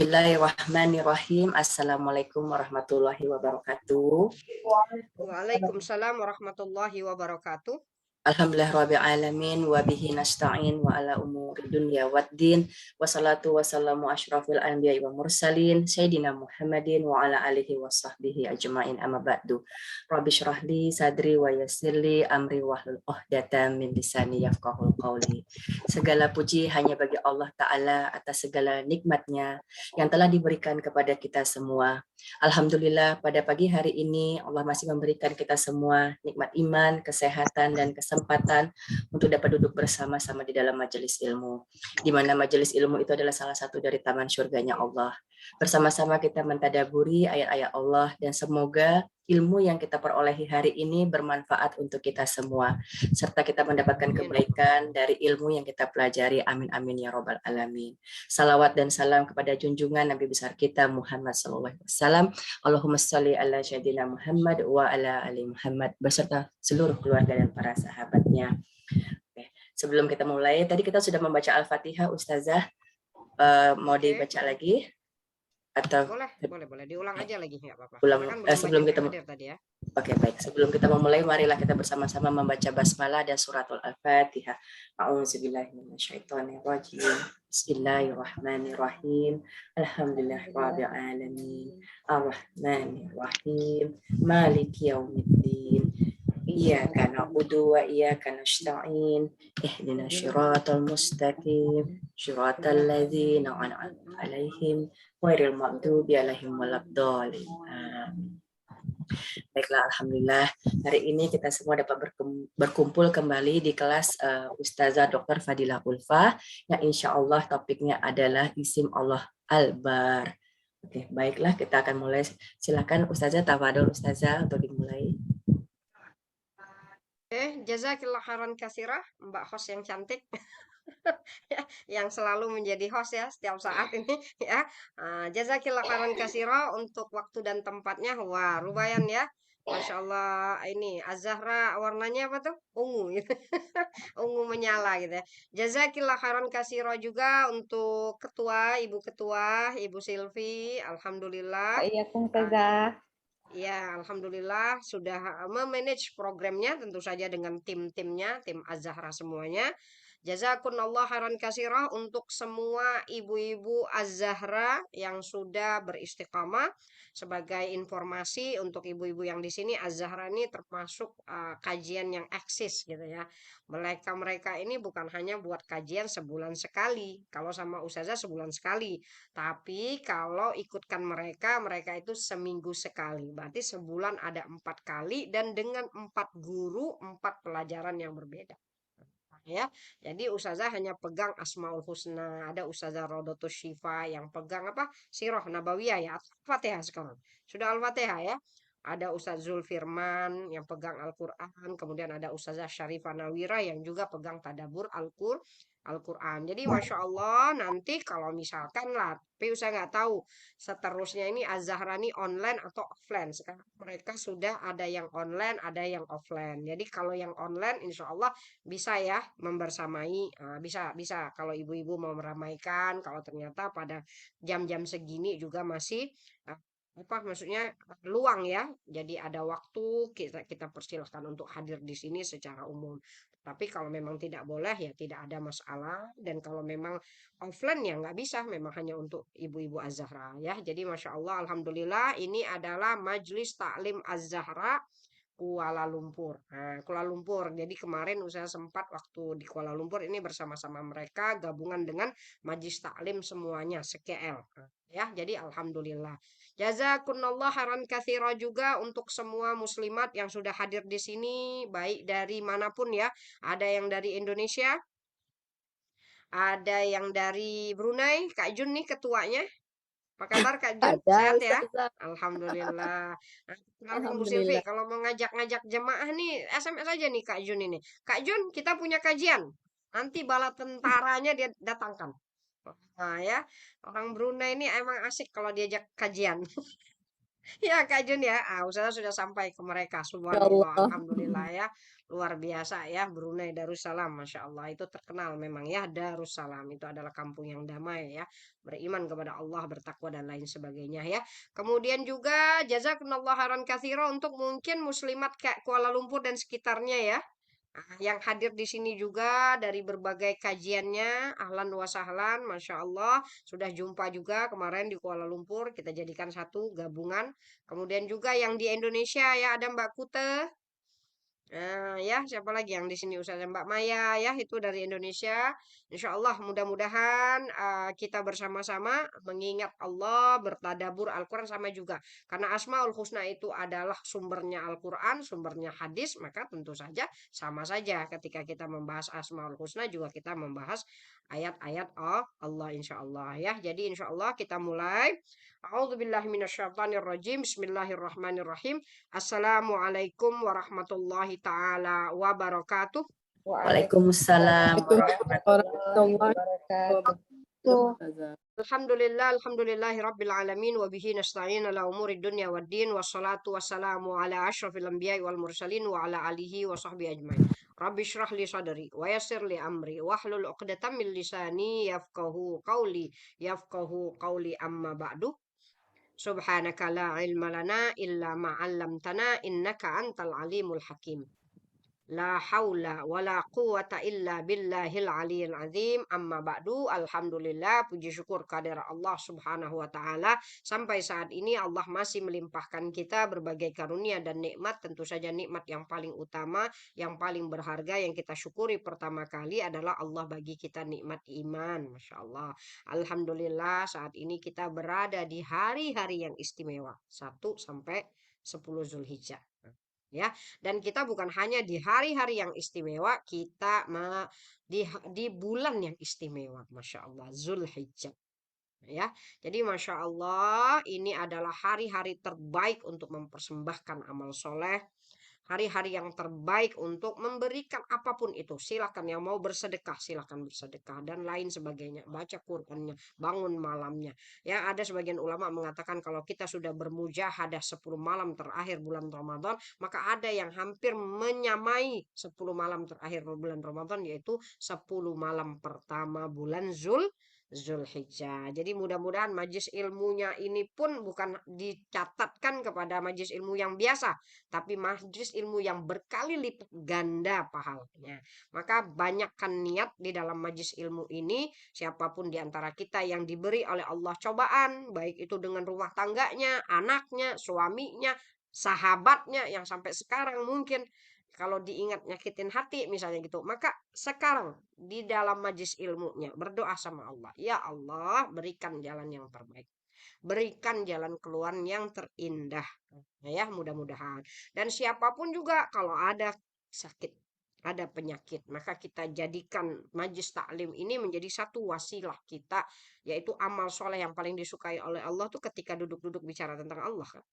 Bismillahirrahmanirrahim. Assalamualaikum warahmatullahi wabarakatuh. Waalaikumsalam warahmatullahi wabarakatuh. Alhamdulillah rabbil alamin wa bihi nasta'in wa ala umuri dunya waddin wassalatu wassalamu asyrafil anbiya'i wa mursalin sayyidina Muhammadin wa ala alihi wa sahbihi ajma'in amma ba'du. Rabbi syrah li sadri wa yassir li amri wahlul 'uqdatam min lisani yafqahul qawli. Segala puji hanya bagi Allah Ta'ala atas segala nikmatnya yang telah diberikan kepada kita semua. Alhamdulillah pada pagi hari ini Allah masih memberikan kita semua nikmat iman, kesehatan, dan kesempatan untuk dapat duduk bersama-sama di dalam majelis ilmu. Di mana majelis ilmu itu adalah salah satu dari taman surganya Allah. Bersama-sama kita mentadaburi ayat-ayat Allah dan semoga ilmu yang kita perolehi hari ini bermanfaat untuk kita semua. Serta kita mendapatkan kebaikan dari ilmu yang kita pelajari. Amin amin ya robbal alamin. Salawat dan salam kepada junjungan Nabi besar kita Muhammad SAW. Allahumma sholli ala sayyidina Muhammad wa ala ali Muhammad beserta seluruh keluarga dan para sahabatnya. Oke. Sebelum kita mulai, tadi kita sudah membaca Al-Fatihah, Ustazah. Mau dibaca lagi? Atau boleh diulang aja lagi, nggak apa-apa. Sebelum kita tadi ya. Oke, baik. Sebelum kita memulai, marilah kita bersama-sama membaca basmalah dan suratul Al-Fatihah. A'udzubillahi minasyaitonirrajim. Bismillahirrahmanirrahim. Alhamdulillahirabbil alamin. Arrahmanirrahim. Maliki yaumiddin. Iyyaka na'budu wa iyyaka nasta'in. Ihdinas shiratal mustaqim. Shiratal ladzina an'amta 'alaihim ghairil maghdubi 'alaihim waladdallin. Amin. Baiklah, alhamdulillah hari ini kita semua dapat berkumpul kembali di kelas Ustazah Dr. Fadilah Ulfa yang insya Allah topiknya adalah isim Allah Al-Bar. Oke, baiklah kita akan mulai. Silakan Ustazah, tafadhol Ustazah untuk dimulai. Jazakillah khairan katsirah, Mbak host yang cantik. Yang selalu menjadi host ya setiap saat ini ya. Jazakillah khairan katsirah untuk waktu dan tempatnya. Wah, lumayan ya. Masya Allah, ini Az-Zahra warnanya apa tuh? Ungu gitu. Ungu menyala gitu ya. Jazakillah khairan katsirah juga untuk Ibu Ketua, Ibu Silvi. Alhamdulillah. Iya, Ustazah. Ya, alhamdulillah sudah memanage programnya tentu saja dengan tim-timnya, tim Az-Zahra semuanya. Jazakumullah khairan katsirah untuk semua ibu-ibu Az-Zahra yang sudah beristiqamah. Sebagai informasi untuk ibu-ibu yang di sini, Az-Zahra ini termasuk kajian yang eksis gitu ya. Mereka ini bukan hanya buat kajian sebulan sekali. Kalau sama Ustazah sebulan sekali. Tapi kalau ikutkan mereka itu seminggu sekali. Berarti sebulan ada 4 kali dan dengan 4 guru, 4 pelajaran yang berbeda. Ya, jadi Ustazah hanya pegang Asmaul Husna, ada Ustazah Rodotus Syifa yang pegang apa? Sirah Nabawiyah ya, Al-Fatihah sekarang. Sudah Al-Fatihah ya. Ada Ustaz Zulfirman yang pegang Al-Quran, kemudian ada Ustazah Syarifah Nawira yang juga pegang Tadabur Al-Quran. Jadi Masya Allah nanti kalau misalkan lah, tapi saya nggak tahu seterusnya ini Az-Zahra ini online atau offline. Sekarang mereka sudah ada yang online, ada yang offline. Jadi kalau yang online insya Allah bisa ya membersamai, bisa kalau ibu-ibu mau meramaikan, kalau ternyata pada jam-jam segini juga masih apa maksudnya luang ya, jadi ada waktu kita persilahkan untuk hadir di sini secara umum. Tapi kalau memang tidak boleh ya tidak ada masalah, dan kalau memang offline ya nggak bisa, memang hanya untuk ibu-ibu Az-Zahra ya. Jadi Masya Allah, Alhamdulillah ini adalah Majelis Taklim Az-Zahra Kuala Lumpur. Nah, Kuala Lumpur. Jadi kemarin saya sempat waktu di Kuala Lumpur ini bersama-sama mereka gabungan dengan Majlis Taklim semuanya se-KL. Ya, jadi alhamdulillah. Jazakumullah khairan katsira juga untuk semua muslimat yang sudah hadir di sini, baik dari manapun ya. Ada yang dari Indonesia, ada yang dari Brunei, Kak Jun nih ketuanya. Apa kabar Kak Jun? Ada, Sehat ya? Ustazah. Alhamdulillah. Kenalkan Bu Silvi, Alhamdulillah. kalau mau ngajak-ngajak jemaah nih, SMS aja nih Kak Jun ini. Kak Jun, kita punya kajian. Nanti bala tentaranya dia datangkan. Nah ya, orang Brunei ini emang asik kalau diajak kajian. Ya Kak Jun ya, Ustazah sudah sampai ke mereka. Ya Subhanallah, Allah. Alhamdulillah ya. Luar biasa ya, Brunei Darussalam. Masya Allah, itu terkenal memang ya, Darussalam. Itu adalah kampung yang damai ya. Beriman kepada Allah, bertakwa dan lain sebagainya ya. Kemudian juga, jazakumullah khairan katsira untuk mungkin muslimat kayak Kuala Lumpur dan sekitarnya ya. Yang hadir di sini juga dari berbagai kajiannya, ahlan wa sahlan, masya Allah, sudah jumpa juga kemarin di Kuala Lumpur, kita jadikan satu gabungan. Kemudian juga yang di Indonesia ya, ada Mbak Kute, ya, siapa lagi yang di sini Ustazah Mbak Maya ya, itu dari Indonesia. Insya Allah mudah-mudahan kita bersama-sama mengingat Allah, bertadabur Al-Quran sama juga. Karena Asmaul Husna itu adalah sumbernya Al-Quran, sumbernya hadis, maka tentu saja sama saja ketika kita membahas Asmaul Husna juga kita membahas ayat-ayat Allah insya Allah ya. Jadi insya Allah kita mulai. A'udzubillahi minasyaitonirrajim. Bismillahirrahmanirrahim. Assalamualaikum warahmatullahi taala wabarakatuh. Waalaikumsalam warahmatullahi Warahmatullahi wabarakatuh. wabarakatuh. Alhamdulillahi rabbil alamin wa bihi nasta'in ala umuri dunya waddin wassalatu wassalamu ala asyrafil anbiya'i wal mursalin wa ala alihi wa sahbihi ajmain. Rabbi shrah li sadri wa yassir li amri wahlul 'uqdatam min lisani yafqahu qawli amma ba'du. Subhanaka la ilma lana illa ma 'allamtana innaka antal alimul hakim. La haula wala quwata illa billahil aliyil azim. Amma ba'du. Alhamdulillah, puji syukur kehadirat Allah Subhanahu wa taala. Sampai saat ini Allah masih melimpahkan kita berbagai karunia dan nikmat. Tentu saja nikmat yang paling utama, yang paling berharga yang kita syukuri pertama kali adalah Allah bagi kita nikmat iman. Masya Allah. Alhamdulillah, saat ini kita berada di hari-hari yang istimewa. 1 sampai 10 Zulhijjah. Ya, dan kita bukan hanya di hari-hari yang istimewa, kita di bulan yang istimewa, Masya Allah, Zulhijjah. Ya, jadi Masya Allah, ini adalah hari-hari terbaik untuk mempersembahkan amal soleh, hari-hari yang terbaik untuk memberikan apapun itu. Silakan yang mau bersedekah, silakan bersedekah dan lain sebagainya. Baca Qur'annya, bangun malamnya. Ya, ada sebagian ulama mengatakan kalau kita sudah bermujahadah 10 malam terakhir bulan Ramadan, maka ada yang hampir menyamai 10 malam terakhir bulan Ramadan, yaitu 10 malam pertama bulan Zulhijjah. Jadi mudah-mudahan majlis ilmunya ini pun bukan dicatatkan kepada majlis ilmu yang biasa, tapi majlis ilmu yang berkali lipat ganda pahalanya. Maka banyakkan niat di dalam majlis ilmu ini, siapapun di antara kita yang diberi oleh Allah cobaan, baik itu dengan rumah tangganya, anaknya, suaminya, sahabatnya yang sampai sekarang mungkin kalau diingat nyakitin hati misalnya gitu, maka sekarang di dalam majlis ilmunya berdoa sama Allah, ya Allah berikan jalan yang terbaik, berikan jalan keluar yang terindah. Nah, ya mudah-mudahan. Dan siapapun juga kalau ada sakit, ada penyakit, maka kita jadikan majlis taklim ini menjadi satu wasilah kita, yaitu amal soleh yang paling disukai oleh Allah tuh ketika duduk-duduk bicara tentang Allah kan.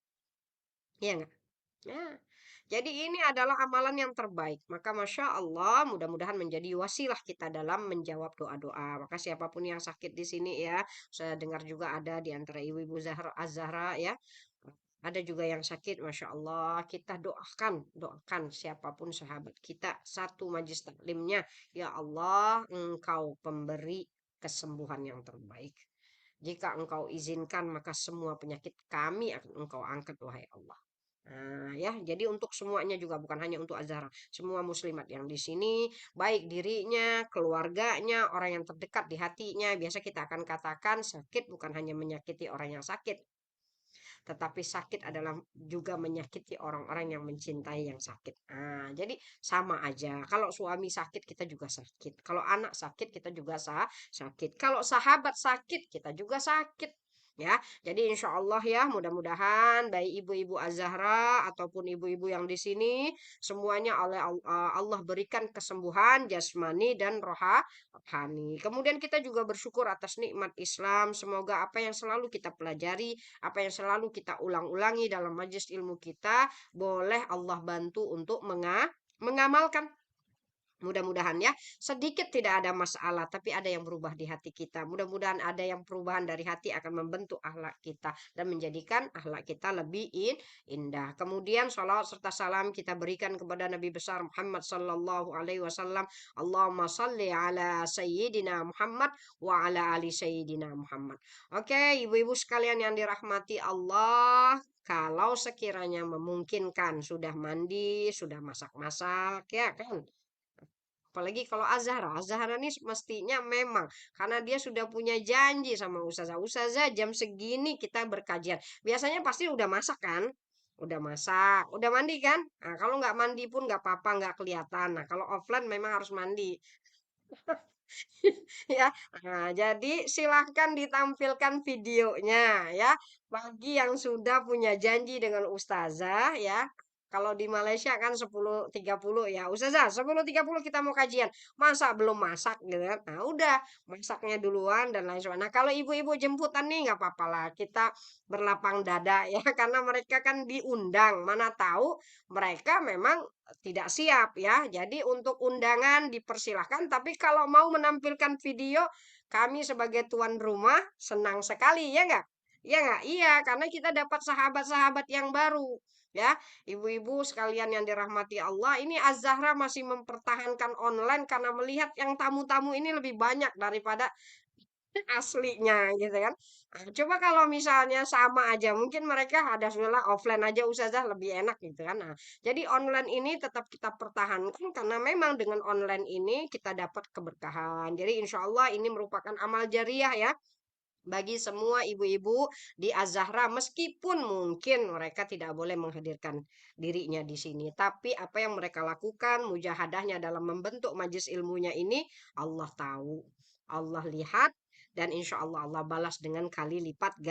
Iya enggak? Nah, jadi ini adalah amalan yang terbaik. Maka Masya Allah, mudah-mudahan menjadi wasilah kita dalam menjawab doa-doa. Maka siapapun yang sakit di sini ya, saya dengar juga ada di antara ibu-ibu Zahra, Az-Zahra ya. Ada juga yang sakit, Masya Allah. Kita doakan, doakan siapapun sahabat kita. Satu majlis taklimnya, ya Allah, Engkau pemberi kesembuhan yang terbaik. Jika Engkau izinkan, maka semua penyakit kami akan Engkau angkat, wahai Allah. Nah, ya, jadi untuk semuanya juga bukan hanya untuk Azhara, semua muslimat yang di sini, baik dirinya, keluarganya, orang yang terdekat di hatinya, biasa kita akan katakan sakit bukan hanya menyakiti orang yang sakit, tetapi sakit adalah juga menyakiti orang-orang yang mencintai yang sakit. Nah, jadi sama aja. Kalau suami sakit, kita juga sakit. Kalau anak sakit, kita juga sakit. Kalau sahabat sakit, kita juga sakit. Ya, jadi insya Allah ya, mudah-mudahan baik ibu-ibu Az-Zahra ataupun ibu-ibu yang di sini semuanya oleh Allah berikan kesembuhan jasmani dan rohani. Kemudian kita juga bersyukur atas nikmat Islam. Semoga apa yang selalu kita pelajari, apa yang selalu kita ulang-ulangi dalam majelis ilmu kita, boleh Allah bantu untuk mengamalkan. Mudah-mudahan ya, sedikit tidak ada masalah, tapi ada yang berubah di hati kita. Mudah-mudahan ada yang perubahan dari hati akan membentuk akhlak kita dan menjadikan akhlak kita lebih indah. Kemudian salawat serta salam kita berikan kepada Nabi besar Muhammad sallallahu alaihi wasallam. Allahumma salli ala sayyidina Muhammad wa ala ali sayyidina Muhammad. Oke, ibu-ibu sekalian yang dirahmati Allah, kalau sekiranya memungkinkan sudah mandi, sudah masak-masak, ya kan? Apalagi kalau Azhara, Azhara ini mestinya memang karena dia sudah punya janji sama Ustazah. Ustazah jam segini kita berkajian. Biasanya pasti udah masak kan? Udah masak, udah mandi kan? Nah, kalau nggak mandi pun nggak apa-apa, nggak kelihatan. Nah, kalau offline memang harus mandi. Ya, nah, jadi silahkan ditampilkan videonya ya. Bagi yang sudah punya janji dengan Ustazah ya. Kalau di Malaysia kan 10.30 ya. Ustazah, 10.30 kita mau kajian. Masa belum masak gitu kan. Nah, udah masaknya duluan dan lain sebagainya. Nah, kalau ibu-ibu jemputan nih nggak apa-apa lah. Kita berlapang dada ya karena mereka kan diundang. Mana tahu mereka memang tidak siap ya. Jadi untuk undangan dipersilahkan, tapi kalau mau menampilkan video, kami sebagai tuan rumah senang sekali ya enggak? Iya enggak? Iya, karena kita dapat sahabat-sahabat yang baru. Ya, ibu-ibu sekalian yang dirahmati Allah, ini Az-Zahra masih mempertahankan online karena melihat yang tamu-tamu ini lebih banyak daripada aslinya gitu kan. Nah, coba kalau misalnya sama aja, mungkin mereka ada sudahlah offline aja Ustazah lebih enak gitu kan. Nah, jadi online ini tetap kita pertahankan karena memang dengan online ini kita dapat keberkahan. Jadi insya Allah ini merupakan amal jariah ya bagi semua ibu-ibu di Az-Zahra meskipun mungkin mereka tidak boleh menghadirkan dirinya di sini. Tapi apa yang mereka lakukan, mujahadahnya dalam membentuk majelis ilmunya ini Allah tahu. Allah lihat dan insya Allah Allah balas dengan kali lipat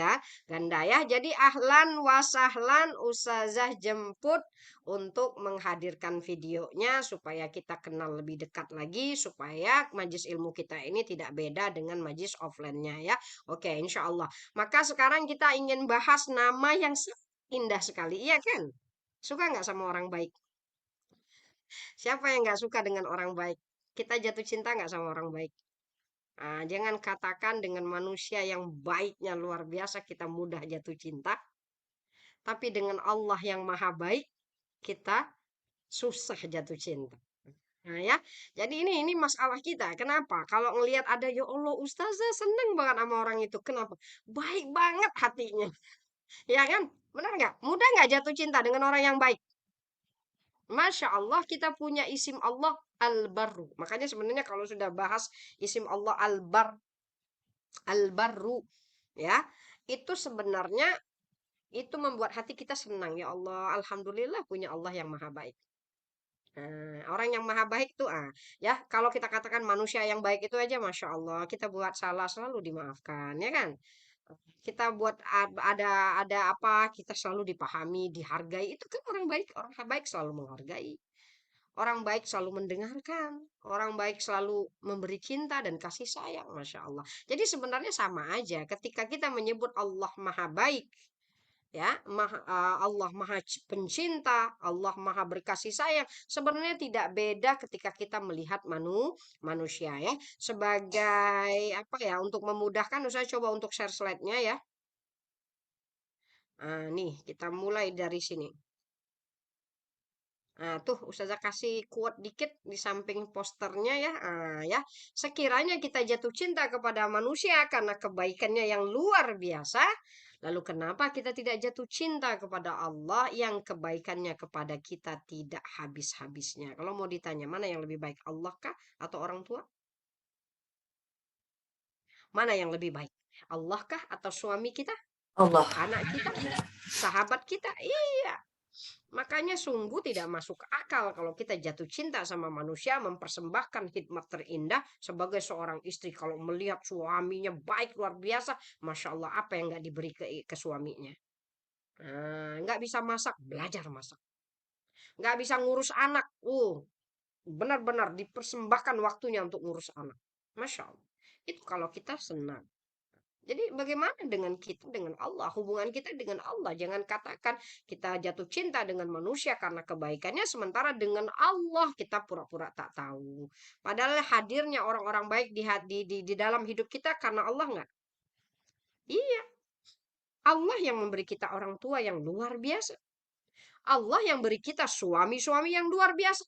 ganda ya. Jadi ahlan wasahlan Ustazah jemput untuk menghadirkan videonya supaya kita kenal lebih dekat lagi supaya majelis ilmu kita ini tidak beda dengan majelis offline-nya ya. Oke, insya Allah. Maka sekarang kita ingin bahas nama yang indah sekali, iya kan? Suka nggak sama orang baik? Siapa yang nggak suka dengan orang baik? Kita jatuh cinta nggak sama orang baik? Nah, jangan katakan dengan manusia yang baiknya luar biasa kita mudah jatuh cinta, tapi dengan Allah yang maha baik kita susah jatuh cinta. Nah ya, jadi ini masalah kita. Kenapa? Kalau ngelihat ada ya Allah ustazah seneng banget sama orang itu. Kenapa? Baik banget hatinya. Ya kan? Benar nggak? Mudah nggak jatuh cinta dengan orang yang baik? Masya Allah kita punya isim Allah Al-Barru. Makanya sebenarnya kalau sudah bahas isim Allah Al-Barru ya, itu sebenarnya itu membuat hati kita senang ya Allah. Alhamdulillah punya Allah yang maha baik. Orang yang maha baik tuh ya kalau kita katakan manusia yang baik itu aja Masya Allah kita buat salah selalu dimaafkan ya kan kita buat ada apa kita selalu dipahami dihargai itu kan orang baik selalu menghargai orang baik selalu mendengarkan orang baik selalu memberi cinta dan kasih sayang Masya Allah jadi sebenarnya sama aja ketika kita menyebut Allah maha baik ya Allah maha pencinta Allah maha berkasih sayang sebenarnya tidak beda ketika kita melihat manusia ya sebagai apa ya untuk memudahkan saya coba untuk share slide-nya ya nih kita mulai dari sini nah tuh Ustazah kasih quote dikit di samping posternya ya ya sekiranya kita jatuh cinta kepada manusia karena kebaikannya yang luar biasa. Lalu kenapa kita tidak jatuh cinta kepada Allah yang kebaikannya kepada kita tidak habis-habisnya? Kalau mau ditanya, mana yang lebih baik? Allah kah atau orang tua? Mana yang lebih baik? Allah kah atau suami kita? Allah. Anak kita? Sahabat kita? Iya. Makanya sungguh tidak masuk akal kalau kita jatuh cinta sama manusia mempersembahkan khidmat terindah sebagai seorang istri. Kalau melihat suaminya baik luar biasa, Masya Allah apa yang nggak diberi ke suaminya. Nggak bisa masak, belajar masak. Nggak bisa ngurus anak. Benar-benar dipersembahkan waktunya untuk ngurus anak. Masya Allah. Itu kalau kita senang. Jadi bagaimana dengan kita dengan Allah, hubungan kita dengan Allah? Jangan katakan kita jatuh cinta dengan manusia karena kebaikannya, sementara dengan Allah kita pura-pura tak tahu. Padahal hadirnya orang-orang baik di dalam hidup kita karena Allah nggak? Iya, Allah yang memberi kita orang tua yang luar biasa. Allah yang beri kita suami-suami yang luar biasa.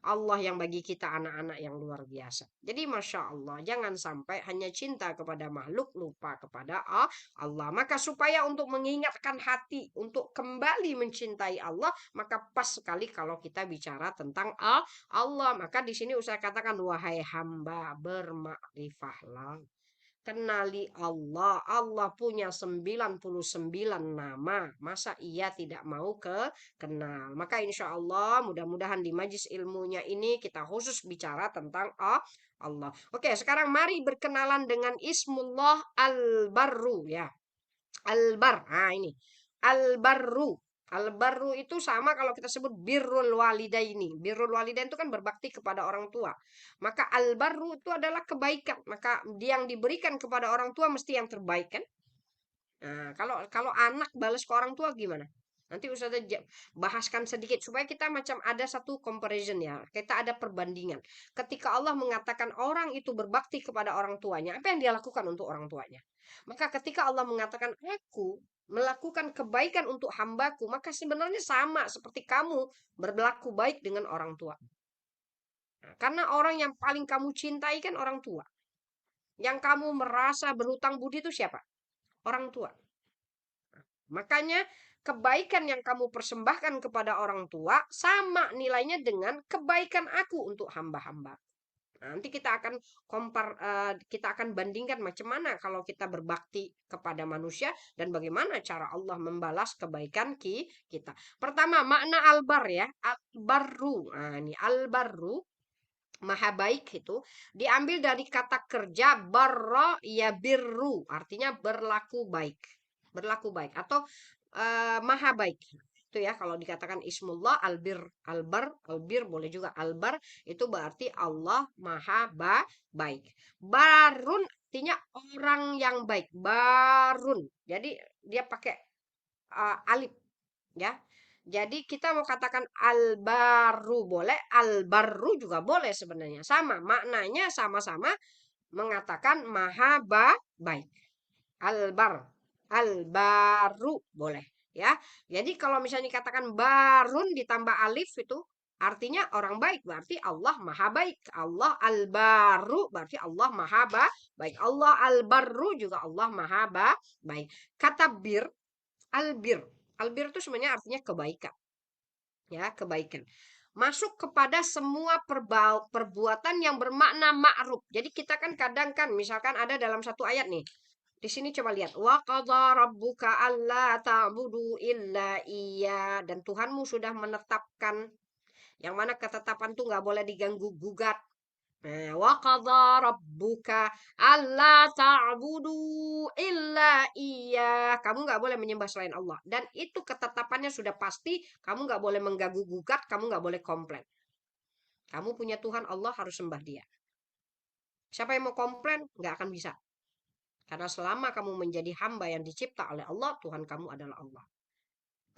Allah yang bagi kita anak-anak yang luar biasa. Jadi Masya Allah, jangan sampai hanya cinta kepada makhluk, lupa kepada Allah. Maka supaya untuk mengingatkan hati, untuk kembali mencintai Allah, maka pas sekali kalau kita bicara tentang Allah. Maka di sini saya katakan, wahai hamba, bermakrifahlah. Kenali Allah. Allah punya 99 nama. Masa ia tidak mau kenal? Maka insya Allah mudah-mudahan di majlis ilmunya ini kita khusus bicara tentang Allah. Oke, sekarang mari berkenalan dengan Ismullah Al-Barru ya. Al-Bar. Nah, ini. Al-Barru. Al-Barru itu sama kalau kita sebut birrul walidaini. Birrul walidain itu kan berbakti kepada orang tua. Maka al-barru itu adalah kebaikan. Maka yang diberikan kepada orang tua mesti yang terbaik kan? Nah, kalau anak balas ke orang tua gimana? Nanti Ustazah bahaskan sedikit supaya kita macam ada satu comparison ya. Kita ada perbandingan. Ketika Allah mengatakan orang itu berbakti kepada orang tuanya, apa yang dia lakukan untuk orang tuanya? Maka ketika Allah mengatakan aku melakukan kebaikan untuk hambaku, maka sebenarnya sama seperti kamu berlaku baik dengan orang tua. Nah, karena orang yang paling kamu cintai kan orang tua. Yang kamu merasa berhutang budi itu siapa? Orang tua. Makanya kebaikan yang kamu persembahkan kepada orang tua sama nilainya dengan kebaikan aku untuk hamba-hamba. Nanti kita akan kita akan bandingkan macam mana kalau kita berbakti kepada manusia dan bagaimana cara Allah membalas kebaikan kita. Pertama, makna albar ya, albarru. Nah, ini albarru, maha baik itu diambil dari kata kerja barra ya birru, artinya berlaku baik. Berlaku baik atau maha baik. Itu ya kalau dikatakan Ismullah albir, albar, albir boleh juga albar, itu berarti Allah maha baik. Barun artinya orang yang baik. Barun. Jadi dia pakai alif ya. Jadi kita mau katakan albaru boleh, albaru juga boleh sebenarnya. Sama maknanya, sama-sama mengatakan maha baik. Albar, albaru boleh ya. Jadi kalau misalnya dikatakan barun ditambah alif itu artinya orang baik, berarti Allah maha baik. Allah albaru berarti Allah maha baik. Allah albaru juga Allah maha baik. Kata bir, albir. Albir itu sebenarnya artinya kebaikan. Ya, kebaikan. Masuk kepada semua perbuatan yang bermakna ma'ruf. Jadi kita kan kadang kan misalkan ada dalam satu ayat nih. Di sini coba lihat. Wa qadha rabbuka alla ta'budu illa iya. Dan Tuhanmu sudah menetapkan. Yang mana ketetapan tuh nggak boleh diganggu gugat. Wa qadha rabbuka alla ta'budu illa iya. Kamu nggak boleh menyembah selain Allah. Dan itu ketetapannya sudah pasti. Kamu nggak boleh mengganggu gugat. Kamu nggak boleh komplain. Kamu punya Tuhan Allah harus sembah dia. Siapa yang mau komplain nggak akan bisa. Karena selama kamu menjadi hamba yang dicipta oleh Allah, Tuhan kamu adalah Allah.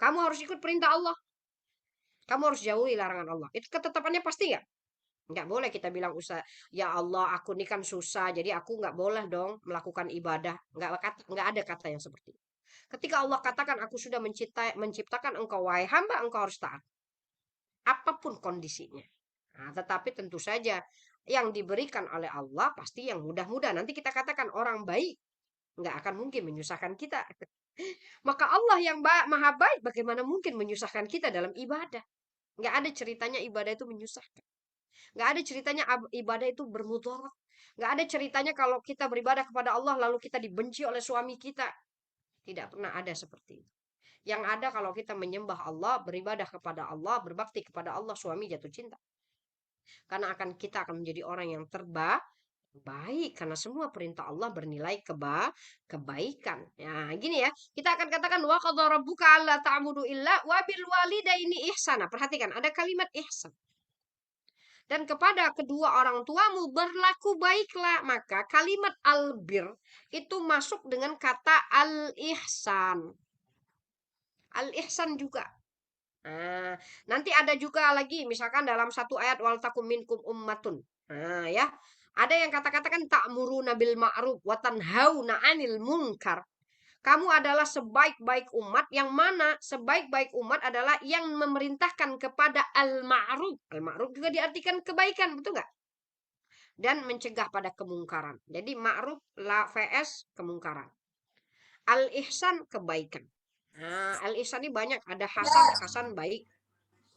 Kamu harus ikut perintah Allah. Kamu harus jauhi larangan Allah. Itu ketetapannya pasti nggak? Nggak boleh kita bilang usah, ya Allah aku ini kan susah, jadi aku nggak boleh dong melakukan ibadah. Nggak ada kata yang seperti itu. Ketika Allah katakan aku sudah menciptakan engkau wahai hamba, engkau harus taat. Apapun kondisinya. Nah, tetapi tentu saja yang diberikan oleh Allah pasti yang mudah-mudah. Nanti kita katakan orang baik nggak akan mungkin menyusahkan kita. Maka Allah yang maha baik bagaimana mungkin menyusahkan kita dalam ibadah. Nggak ada ceritanya ibadah itu menyusahkan. Nggak ada ceritanya ibadah itu bermudarat. Nggak ada ceritanya kalau kita beribadah kepada Allah lalu kita dibenci oleh suami kita. Tidak pernah ada seperti itu. Yang ada kalau kita menyembah Allah, beribadah kepada Allah, berbakti kepada Allah, suami jatuh cinta. Karena kita akan menjadi orang yang baik karena semua perintah Allah bernilai kebaikan. Ya, gini ya. Kita akan katakan wa qadha rabbuka alla ta'budu illa wa bil walidaini ihsana. Perhatikan ada kalimat ihsan. dan kepada kedua orang tuamu berlaku baiklah. Maka kalimat albir itu masuk dengan kata al-ihsan. Al-ihsan juga. Nah, nanti ada juga lagi misalkan dalam satu ayat wal takum minkum ummatun. Nah, ya. Ada yang kata-katakan ta'muruna bil ma'ruf wa tanhauna 'anil munkar. Kamu adalah sebaik-baik umat, yang mana sebaik-baik umat adalah yang memerintahkan kepada al-ma'ruf. Al-ma'ruf juga diartikan kebaikan, betul nggak? Dan mencegah pada kemungkaran. Jadi ma'ruf la vs kemungkaran. Al-ihsan kebaikan. Nah, al-ihsan ini banyak, ada hasan, hasan baik,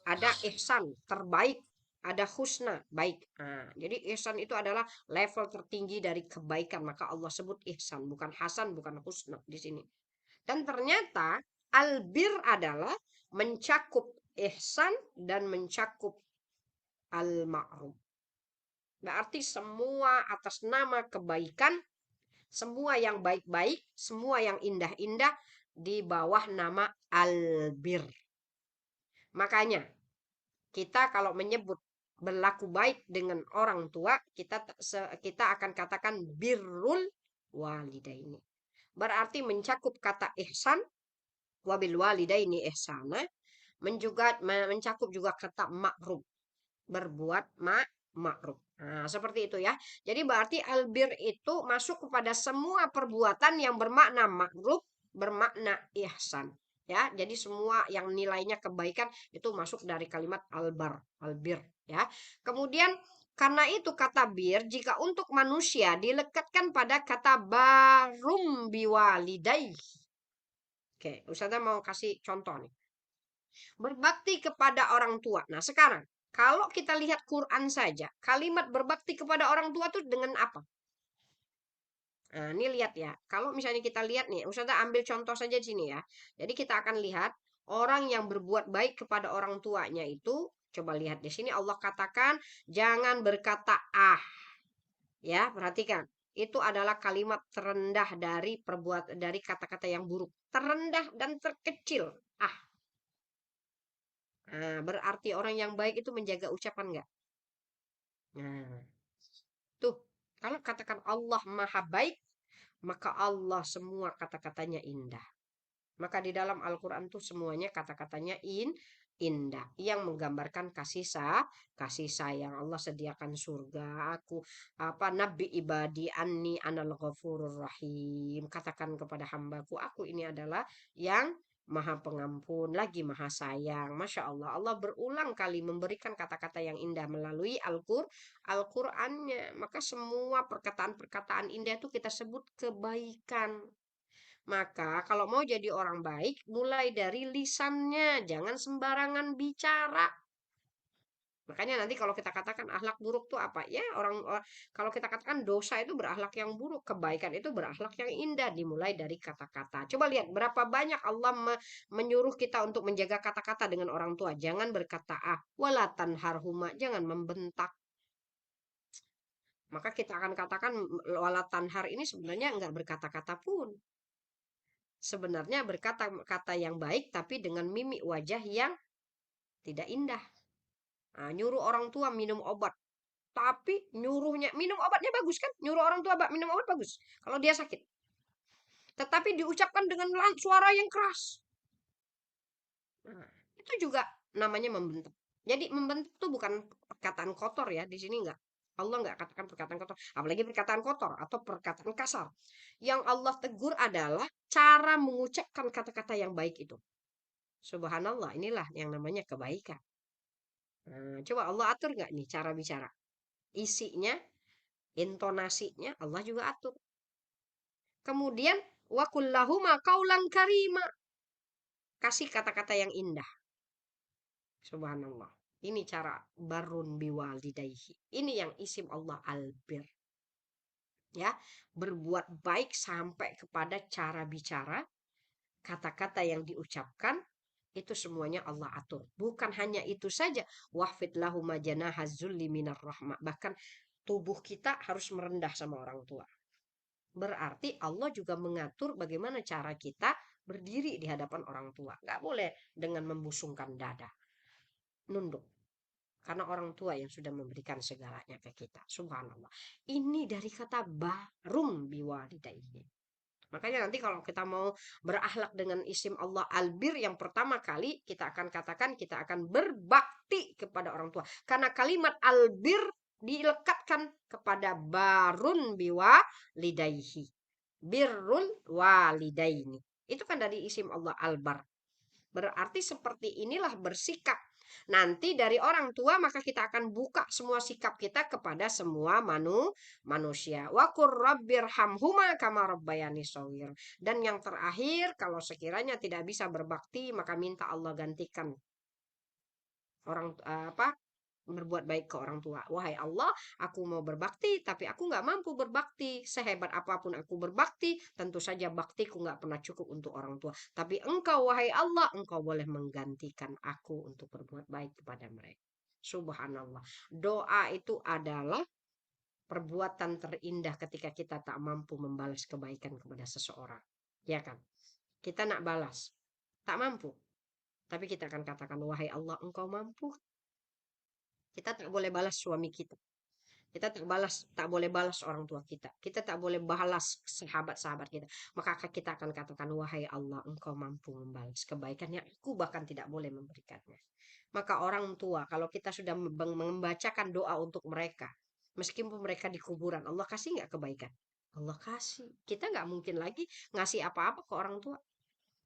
ada ihsan terbaik, ada husna baik. Nah, jadi ihsan itu adalah level tertinggi dari kebaikan, maka Allah sebut ihsan, bukan hasan, bukan husna di sini. Dan ternyata albir adalah mencakup ihsan dan mencakup al-ma'ruf. Berarti semua atas nama kebaikan, semua yang baik-baik, semua yang indah-indah di bawah nama albir. Makanya kita kalau menyebut berlaku baik dengan orang tua, kita akan katakan birrul walidaini. Berarti mencakup kata ihsan, wabil walidaini ihsana, mencakup juga kata ma'ruf, berbuat ma'ruf. Nah, seperti itu ya. Jadi berarti albir itu masuk kepada semua perbuatan yang bermakna ma'ruf, bermakna ihsan. Ya, jadi semua yang nilainya kebaikan itu masuk dari kalimat albir ya. Kemudian karena itu kata bir jika untuk manusia dilekatkan pada kata barum biwalidai. Oke, Ustazah mau kasih contoh nih. Berbakti kepada orang tua. Nah, sekarang kalau kita lihat Quran saja, kalimat berbakti kepada orang tua itu dengan apa? Nah, ini lihat ya. Kalau misalnya kita lihat nih, Ustazah ambil contoh saja di sini ya. Jadi kita akan lihat orang yang berbuat baik kepada orang tuanya itu, coba lihat di sini Allah katakan jangan berkata ah. Ya, perhatikan. Itu adalah kalimat terendah dari kata-kata yang buruk. Terendah dan terkecil. Ah. Nah, berarti orang yang baik itu menjaga ucapan enggak? Nah, tuh. Kalau katakan Allah Maha Baik, maka Allah semua kata-katanya indah. Maka di dalam Al-Quran tuh semuanya kata-katanya indah. Yang menggambarkan kasih sayang. Allah sediakan surga. Nabi ibadi anni anal ghafurur rahim. Katakan kepada hambaku, aku ini adalah yang Maha Pengampun, lagi Maha Sayang. Masya Allah, Allah berulang kali memberikan kata-kata yang indah melalui Al-Qur'annya. Maka semua perkataan-perkataan indah itu kita sebut kebaikan. Maka kalau mau jadi orang baik, mulai dari lisannya, jangan sembarangan bicara. Makanya nanti kalau kita katakan akhlak buruk tuh apa? Ya kalau kita katakan dosa itu berakhlak yang buruk, kebaikan itu berakhlak yang indah, dimulai dari kata-kata. Coba lihat berapa banyak Allah menyuruh kita untuk menjaga kata-kata dengan orang tua. Jangan berkata walatan harhuma, jangan membentak. Maka kita akan katakan walatan har ini sebenarnya enggak berkata-kata pun. Sebenarnya berkata-kata yang baik tapi dengan mimik wajah yang tidak indah. Nah, nyuruh orang tua minum obat, tapi nyuruhnya minum obatnya bagus kan? Nyuruh orang tua minum obat bagus kalau dia sakit. Tetapi diucapkan dengan suara yang keras. Nah, itu juga namanya membentuk. Jadi membentuk itu bukan perkataan kotor ya, di sini enggak. Allah enggak katakan perkataan kotor, apalagi perkataan kotor atau perkataan kasar. Yang Allah tegur adalah cara mengucapkan kata-kata yang baik itu. Subhanallah, inilah yang namanya kebaikan. Nah, coba Allah atur nggak nih cara bicara? Isinya, intonasinya Allah juga atur. Kemudian wa kullahuma qaulan karima. Kasih kata-kata yang indah. Subhanallah. Ini cara barun biwalidayhi. Ini yang isim Allah albir. Ya, berbuat baik sampai kepada cara bicara, kata-kata yang diucapkan, itu semuanya Allah atur. Bukan hanya itu saja, wahfid lahum janaha zulli minar rahmah. Bahkan tubuh kita harus merendah sama orang tua. Berarti Allah juga mengatur bagaimana cara kita berdiri di hadapan orang tua. Nggak boleh dengan membusungkan dada. Nunduk. Karena orang tua yang sudah memberikan segalanya ke kita. Subhanallah. Ini dari kata barum biwalidayni. Makanya nanti kalau kita mau berakhlak dengan isim Allah albir, yang pertama kali kita akan katakan kita akan berbakti kepada orang tua. Karena kalimat albir dilekatkan kepada barun biwa lidaihi. Birrul walidaini. Itu kan dari isim Allah albar. Berarti seperti inilah bersikap. Nanti dari orang tua maka kita akan buka semua sikap kita kepada semua manusia. Wa qur rabbirhamhuma kama rabbayani shaghir. Dan yang terakhir, kalau sekiranya tidak bisa berbakti maka minta Allah gantikan orang berbuat baik ke orang tua. Wahai Allah, aku mau berbakti, tapi aku nggak mampu berbakti. Sehebat apapun aku berbakti, tentu saja baktiku nggak pernah cukup untuk orang tua. Tapi engkau, wahai Allah, engkau boleh menggantikan aku untuk berbuat baik kepada mereka. Subhanallah. Doa itu adalah perbuatan terindah ketika kita tak mampu membalas kebaikan kepada seseorang. Ya kan? Kita nak balas, tak mampu. Tapi kita akan katakan, wahai Allah, engkau mampu. Kita tak boleh balas suami kita. Kita tak boleh balas orang tua kita. Kita tak boleh balas sahabat-sahabat kita. Maka kita akan katakan, wahai Allah, engkau mampu membalas kebaikannya. Aku bahkan tidak boleh memberikannya. Maka orang tua, kalau kita sudah membacakan doa untuk mereka, meskipun mereka di kuburan, Allah kasih nggak kebaikan? Allah kasih. Kita nggak mungkin lagi ngasih apa-apa ke orang tua.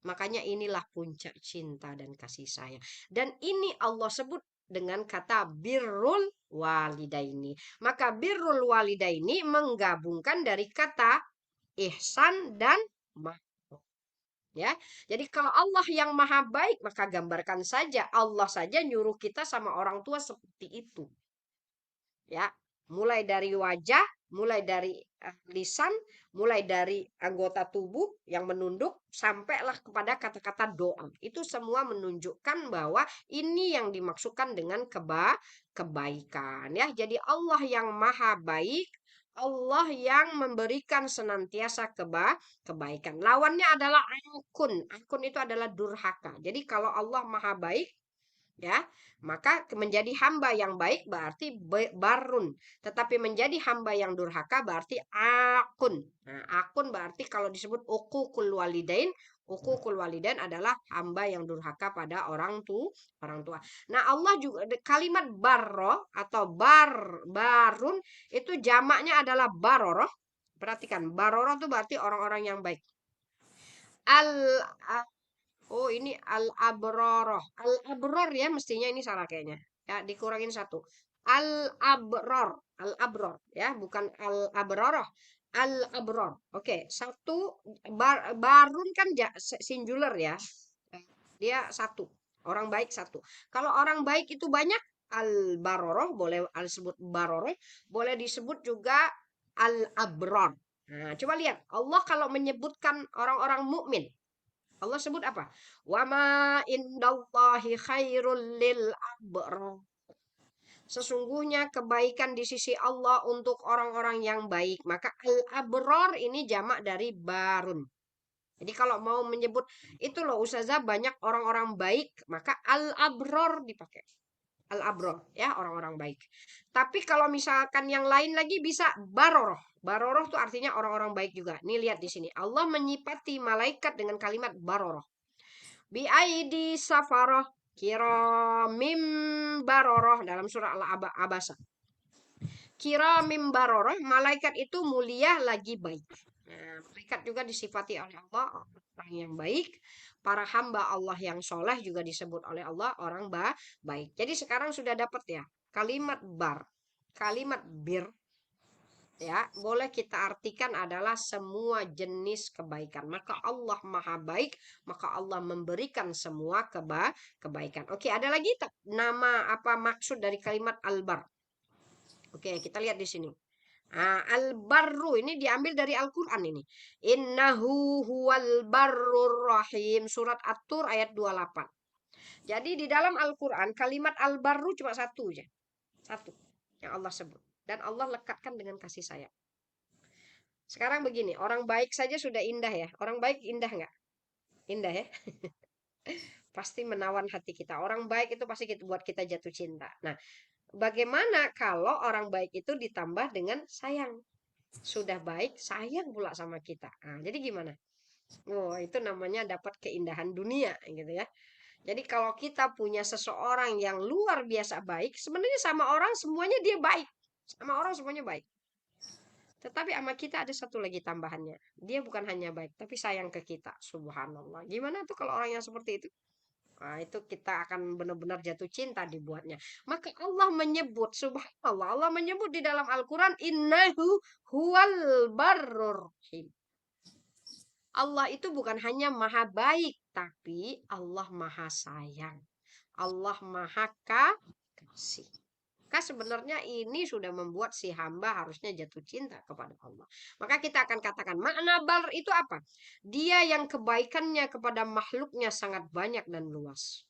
Makanya inilah puncak cinta dan kasih sayang. Dan ini Allah sebut dengan kata birrul walidaini. Maka birrul walidaini menggabungkan dari kata ihsan dan makro. Ya. Jadi kalau Allah yang maha baik, maka gambarkan saja Allah saja nyuruh kita sama orang tua seperti itu. Ya, mulai dari wajah, mulai dari lisan, mulai dari anggota tubuh yang menunduk, sampailah kepada kata-kata doa. Itu semua menunjukkan bahwa ini yang dimaksudkan dengan kebaikan. Ya, jadi Allah yang maha baik, Allah yang memberikan senantiasa kebaikan. Lawannya adalah akun. Akun itu adalah durhaka. Jadi kalau Allah maha baik, ya, maka menjadi hamba yang baik berarti barun, tetapi menjadi hamba yang durhaka berarti akun. Nah, akun berarti kalau disebut uququl walidain adalah hamba yang durhaka pada orang tua. Nah, Allah juga kalimat barro atau barun itu jamaknya adalah baroroh. Perhatikan, baroroh itu berarti orang-orang yang baik. Al Oh, ini al-abroroh. Al-abror ya, mestinya ini salah kayaknya. Ya, dikurangin satu. Al-abror. Al-abror ya, bukan al-abroroh. Al-abror. Oke, satu barun kan singular ya. Dia satu. Orang baik satu. Kalau orang baik itu banyak, al-baroroh boleh disebut baroroh, boleh disebut juga al-abror. Nah, coba lihat. Allah kalau menyebutkan orang-orang mukmin, Allah sebut apa? Wama indallahi khairul lil abrar. Sesungguhnya kebaikan di sisi Allah untuk orang-orang yang baik. Maka al-abrar ini jamak dari barun. Jadi kalau mau menyebut itu loh Ustazah banyak orang-orang baik, maka al-abrar dipakai. Al-abror ya, orang-orang baik. Tapi kalau misalkan yang lain lagi bisa baroroh. Baroroh itu artinya orang-orang baik juga. Nih lihat di sini. Allah menyipati malaikat dengan kalimat baroroh. Biaidi safaroh kiramim baroroh dalam surah Al-Abasa. Kiramim baroroh, malaikat itu mulia lagi baik. Nah, malaikat juga disifati oleh Allah orang yang baik. Para hamba Allah yang soleh juga disebut oleh Allah orang baik. Jadi sekarang sudah dapat ya kalimat bar, kalimat bir, ya boleh kita artikan adalah semua jenis kebaikan. Maka Allah maha baik, maka Allah memberikan semua kebaikan. Oke, ada lagi tak nama apa maksud dari kalimat albar? Oke, kita lihat di sini. Al-barru ini diambil dari Al-Quran ini. Innahu huwal barrur rahim. Surat At-Tur ayat 28. Jadi di dalam Al-Quran kalimat al-barru cuma satu aja. Satu yang Allah sebut. Dan Allah lekatkan dengan kasih sayang. Sekarang begini, orang baik saja sudah indah ya. Orang baik indah nggak? Indah ya. Pasti menawan hati kita. Orang baik itu pasti buat kita jatuh cinta. Nah, Bagaimana kalau orang baik itu ditambah dengan sayang? Sudah baik, sayang pula sama kita. Nah, jadi gimana? Oh, itu namanya dapat keindahan dunia gitu ya. Jadi kalau kita punya seseorang yang luar biasa baik, sebenarnya sama orang semuanya dia baik. Sama orang semuanya baik. Tetapi sama kita ada satu lagi tambahannya. Dia bukan hanya baik, tapi sayang ke kita. Subhanallah. Gimana tuh kalau orang yang seperti itu? Nah, itu kita akan benar-benar jatuh cinta dibuatnya. Maka Allah menyebut, subhanallah, Allah menyebut di dalam Al-Quran, innahu huwal barrur rahim. Allah itu bukan hanya maha baik, tapi Allah maha sayang. Allah maha kasih. Maka sebenarnya ini sudah membuat si hamba harusnya jatuh cinta kepada Allah. Maka kita akan katakan makna bar itu apa? Dia yang kebaikannya kepada makhluknya sangat banyak dan luas.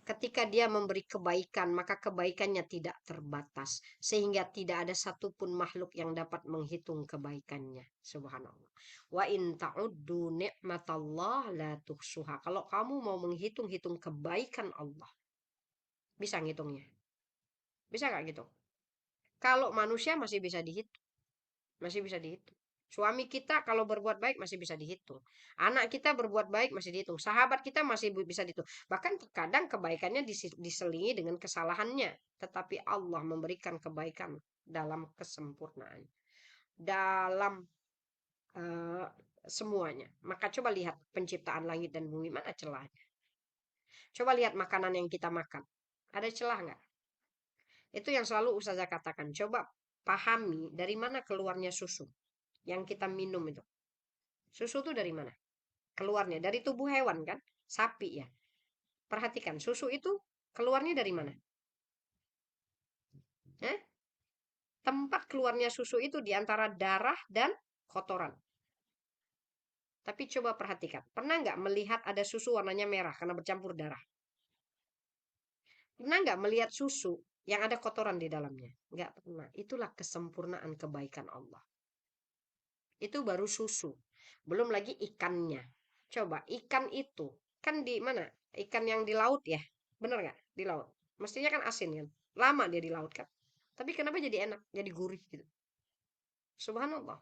Ketika dia memberi kebaikan, maka kebaikannya tidak terbatas. Sehingga tidak ada satupun makhluk yang dapat menghitung kebaikannya. Subhanallah. Wa in ta'uddu ni'matallah la tuhsuha. Kalau kamu mau menghitung-hitung kebaikan Allah, bisa ngitungnya. Bisa nggak gitu? Kalau manusia masih bisa dihitung. Masih bisa dihitung. Suami kita kalau berbuat baik masih bisa dihitung. Anak kita berbuat baik masih dihitung. Sahabat kita masih bisa dihitung. Bahkan terkadang kebaikannya diselingi dengan kesalahannya. Tetapi Allah memberikan kebaikan dalam kesempurnaan. Dalam eh, semuanya. Maka coba lihat penciptaan langit dan bumi. Mana celahnya? Coba lihat makanan yang kita makan. Ada celah nggak? Itu yang selalu Ustazah katakan. Coba pahami dari mana keluarnya susu yang kita minum itu. Susu itu dari mana? Keluarnya dari tubuh hewan kan? Sapi ya. Perhatikan, susu itu keluarnya dari mana? Eh? Tempat keluarnya susu itu di antara darah dan kotoran. Tapi coba perhatikan, pernah nggak melihat ada susu warnanya merah karena bercampur darah? Pernah nggak melihat susu yang ada kotoran di dalamnya? Nggak pernah. Itulah kesempurnaan kebaikan Allah. Itu baru susu. Belum lagi ikannya. Coba ikan itu kan di mana? Ikan yang di laut ya. Bener nggak? Di laut. Mestinya kan asin kan. Lama dia di laut kan. Tapi kenapa jadi enak? Jadi gurih gitu. Subhanallah.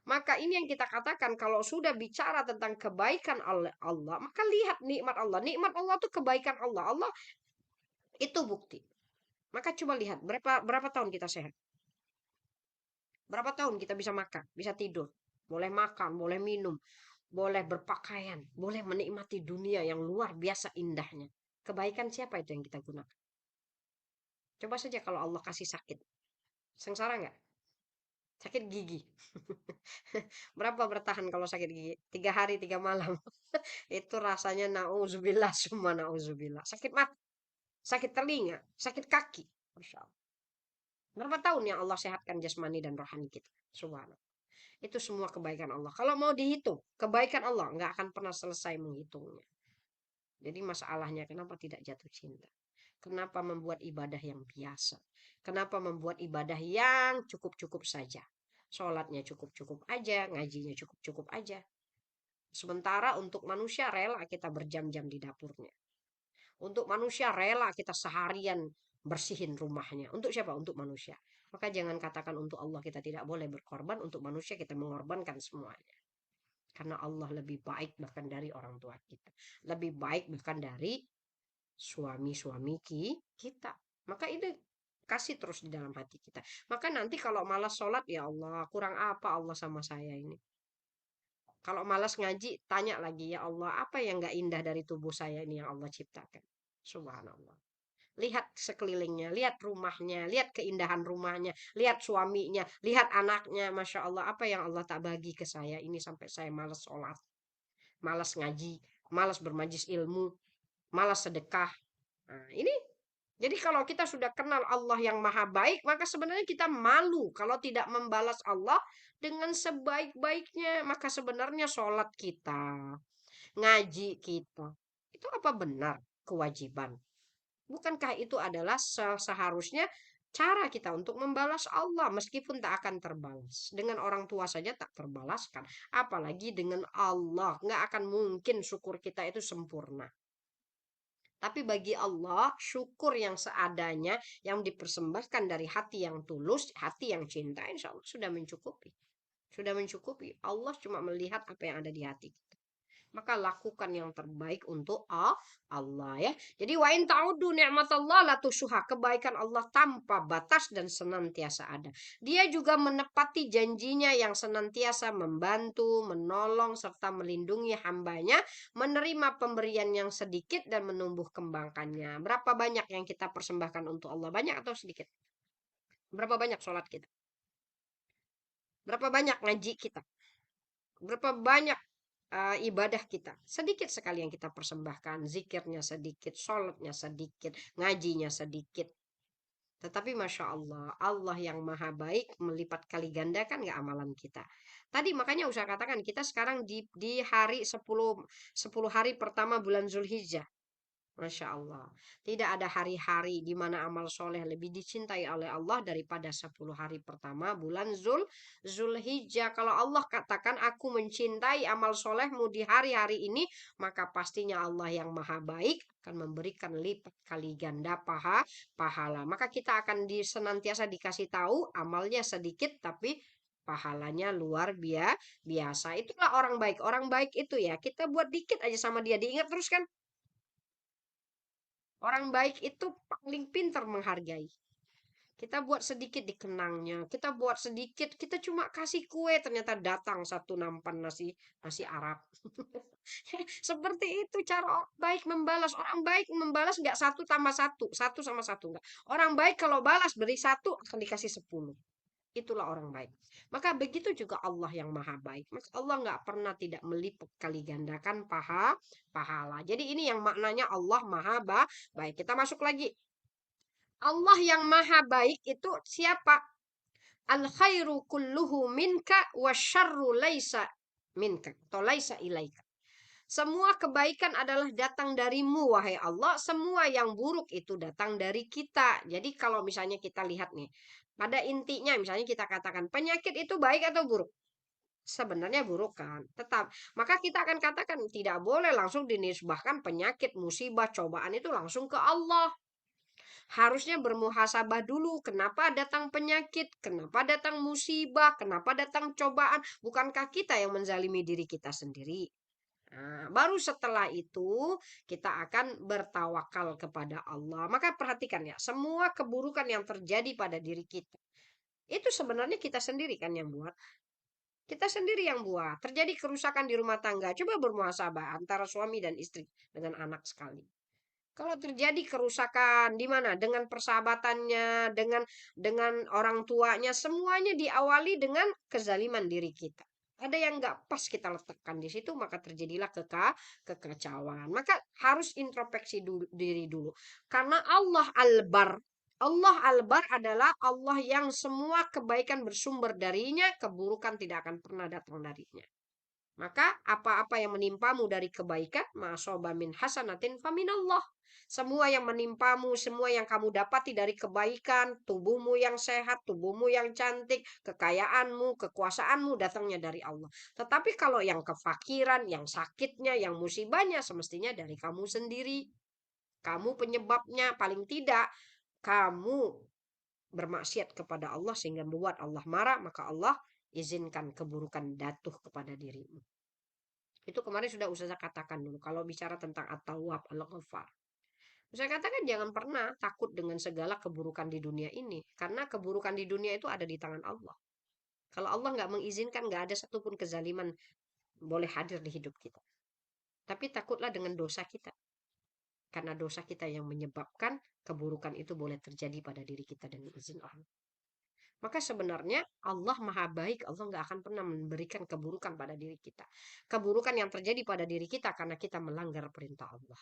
Maka ini yang kita katakan kalau sudah bicara tentang kebaikan Allah, maka lihat nikmat Allah. Nikmat Allah itu kebaikan Allah. Allah itu bukti. Maka coba lihat berapa berapa tahun kita sehat? Berapa tahun kita bisa makan, bisa tidur, boleh makan, boleh minum, boleh berpakaian, boleh menikmati dunia yang luar biasa indahnya. Kebaikan siapa itu yang kita gunakan? Coba saja kalau Allah kasih sakit. Sengsara nggak? Sakit gigi. Berapa bertahan kalau sakit gigi? 3 hari, 3 malam. Itu rasanya nauzubillah, semua nauzubillah. Sakit mata, sakit telinga, sakit kaki. Masya Allah. Berapa tahun yang Allah sehatkan jasmani dan rohani kita? Subhanallah. Itu semua kebaikan Allah. Kalau mau dihitung, kebaikan Allah nggak akan pernah selesai menghitungnya. Jadi masalahnya kenapa tidak jatuh cinta? Kenapa membuat ibadah yang biasa? Kenapa membuat ibadah yang cukup-cukup saja? Sholatnya cukup-cukup aja, ngajinya cukup-cukup aja. Sementara untuk manusia rela kita berjam-jam di dapurnya. Untuk manusia rela kita seharian bersihin rumahnya. Untuk siapa? Untuk manusia. Maka jangan katakan untuk Allah kita tidak boleh berkorban. Untuk manusia kita mengorbankan semuanya. Karena Allah lebih baik bahkan dari orang tua kita. Lebih baik bahkan dari suami-suami kita. Maka itu kasih terus di dalam hati kita. Maka nanti kalau malas sholat, ya Allah, kurang apa Allah sama saya ini. Kalau malas ngaji, tanya lagi, ya Allah, apa yang gak indah dari tubuh saya ini yang Allah ciptakan. Subhanallah. Lihat sekelilingnya, lihat rumahnya, lihat keindahan rumahnya, lihat suaminya, lihat anaknya. Masya Allah, apa yang Allah tak bagi ke saya ini sampai saya malas sholat, malas ngaji, malas bermajlis ilmu, malas sedekah. Nah, ini jadi kalau kita sudah kenal Allah yang maha baik, maka sebenarnya kita malu kalau tidak membalas Allah dengan sebaik-baiknya. Maka sebenarnya sholat kita, ngaji kita, itu apa benar kewajiban? Bukankah itu adalah seharusnya cara kita untuk membalas Allah meskipun tak akan terbalas. Dengan orang tua saja tak terbalaskan. Apalagi dengan Allah. Nggak akan mungkin syukur kita itu sempurna. Tapi bagi Allah, syukur yang seadanya, yang dipersembahkan dari hati yang tulus, hati yang cinta, insya Allah sudah mencukupi. Sudah mencukupi. Allah cuma melihat apa yang ada di hati kita. Maka lakukan yang terbaik untuk Allah ya. Jadi wa in ta'uddu ni'matallah la tusuha. Kebaikan Allah tanpa batas dan senantiasa ada. Dia juga menepati janjinya yang senantiasa membantu, menolong serta melindungi hambanya, menerima pemberian yang sedikit dan menumbuh kembangkannya. Berapa banyak yang kita persembahkan untuk Allah? Banyak atau sedikit? Berapa banyak sholat kita? Berapa banyak ngaji kita? Berapa banyak ibadah kita? Sedikit sekali yang kita persembahkan. Zikirnya sedikit, sholatnya sedikit, ngajinya sedikit. Tetapi Masya Allah, Allah yang maha baik melipat kali gandakan nggak amalan kita. Tadi makanya usah katakan kita sekarang di hari 10 hari pertama bulan Zulhijjah. Masya Allah. Tidak ada hari-hari di mana amal soleh lebih dicintai oleh Allah daripada 10 hari pertama bulan Zulhijjah. Kalau Allah katakan aku mencintai amal solehmu di hari-hari ini, maka pastinya Allah yang maha baik akan memberikan lipat kali ganda pahala. Maka kita akan senantiasa dikasih tahu amalnya sedikit tapi pahalanya luar biasa. Itulah orang baik. Orang baik itu ya kita buat dikit aja sama dia diingat terus kan. Orang baik itu paling pintar menghargai. Kita buat sedikit dikenangnya, kita buat sedikit, kita cuma kasih kue, ternyata datang satu nampan nasi nasi Arab. Seperti itu cara orang baik membalas. Orang baik membalas nggak satu tambah satu, satu sama satu enggak. Orang baik kalau balas beri satu akan dikasih 10. Itulah orang baik. Maka begitu juga Allah yang maha baik. Maka Allah nggak pernah tidak melipat kali gandakan pahala. Jadi ini yang maknanya Allah maha baik. Kita masuk lagi. Allah yang maha baik itu siapa? Al khairu kulluhu minka wa syarru laisa minka. Atau laisa ilaika. Semua kebaikan adalah datang darimu, wahai Allah. Semua yang buruk itu datang dari kita. Jadi kalau misalnya kita lihat nih, pada intinya misalnya kita katakan penyakit itu baik atau buruk? Sebenarnya buruk kan. Tetap. Maka kita akan katakan tidak boleh langsung dinisbahkan penyakit, musibah, cobaan itu langsung ke Allah. Harusnya bermuhasabah dulu. Kenapa datang penyakit? Kenapa datang musibah? Kenapa datang cobaan? Bukankah kita yang menzalimi diri kita sendiri? Nah, baru setelah itu kita akan bertawakal kepada Allah. Maka perhatikan ya, semua keburukan yang terjadi pada diri kita itu sebenarnya kita sendiri kan yang buat. Kita sendiri yang buat. Terjadi kerusakan di rumah tangga. Coba bermuhasabah antara suami dan istri dengan anak sekali. Kalau terjadi kerusakan di mana? Dengan persahabatannya, dengan orang tuanya, semuanya diawali dengan kezaliman diri kita. Ada yang nggak pas kita letakkan di situ, maka terjadilah kekacauan. Maka harus introspeksi diri dulu. Karena Allah Al-Bar. Allah Al-Bar adalah Allah yang semua kebaikan bersumber darinya, keburukan tidak akan pernah datang darinya. Maka apa-apa yang menimpamu dari kebaikan, ma'asoba min hasanatin faminallah. Semua yang menimpamu, semua yang kamu dapati dari kebaikan, tubuhmu yang sehat, tubuhmu yang cantik, kekayaanmu, kekuasaanmu datangnya dari Allah. Tetapi kalau yang kefakiran, yang sakitnya, yang musibahnya semestinya dari kamu sendiri. Kamu penyebabnya, paling tidak kamu bermaksiat kepada Allah sehingga membuat Allah marah, maka Allah izinkan keburukan jatuh kepada dirimu. Itu kemarin sudah saya katakan dulu. Kalau bicara tentang At-Tawwab, Al-Ghaffar. Saya katakan jangan pernah takut dengan segala keburukan di dunia ini. Karena keburukan di dunia itu ada di tangan Allah. Kalau Allah nggak mengizinkan, nggak ada satupun kezaliman boleh hadir di hidup kita. Tapi takutlah dengan dosa kita. Karena dosa kita yang menyebabkan keburukan itu boleh terjadi pada diri kita dengan izin Allah. Maka sebenarnya Allah maha baik. Allah nggak akan pernah memberikan keburukan pada diri kita. Keburukan yang terjadi pada diri kita karena kita melanggar perintah Allah.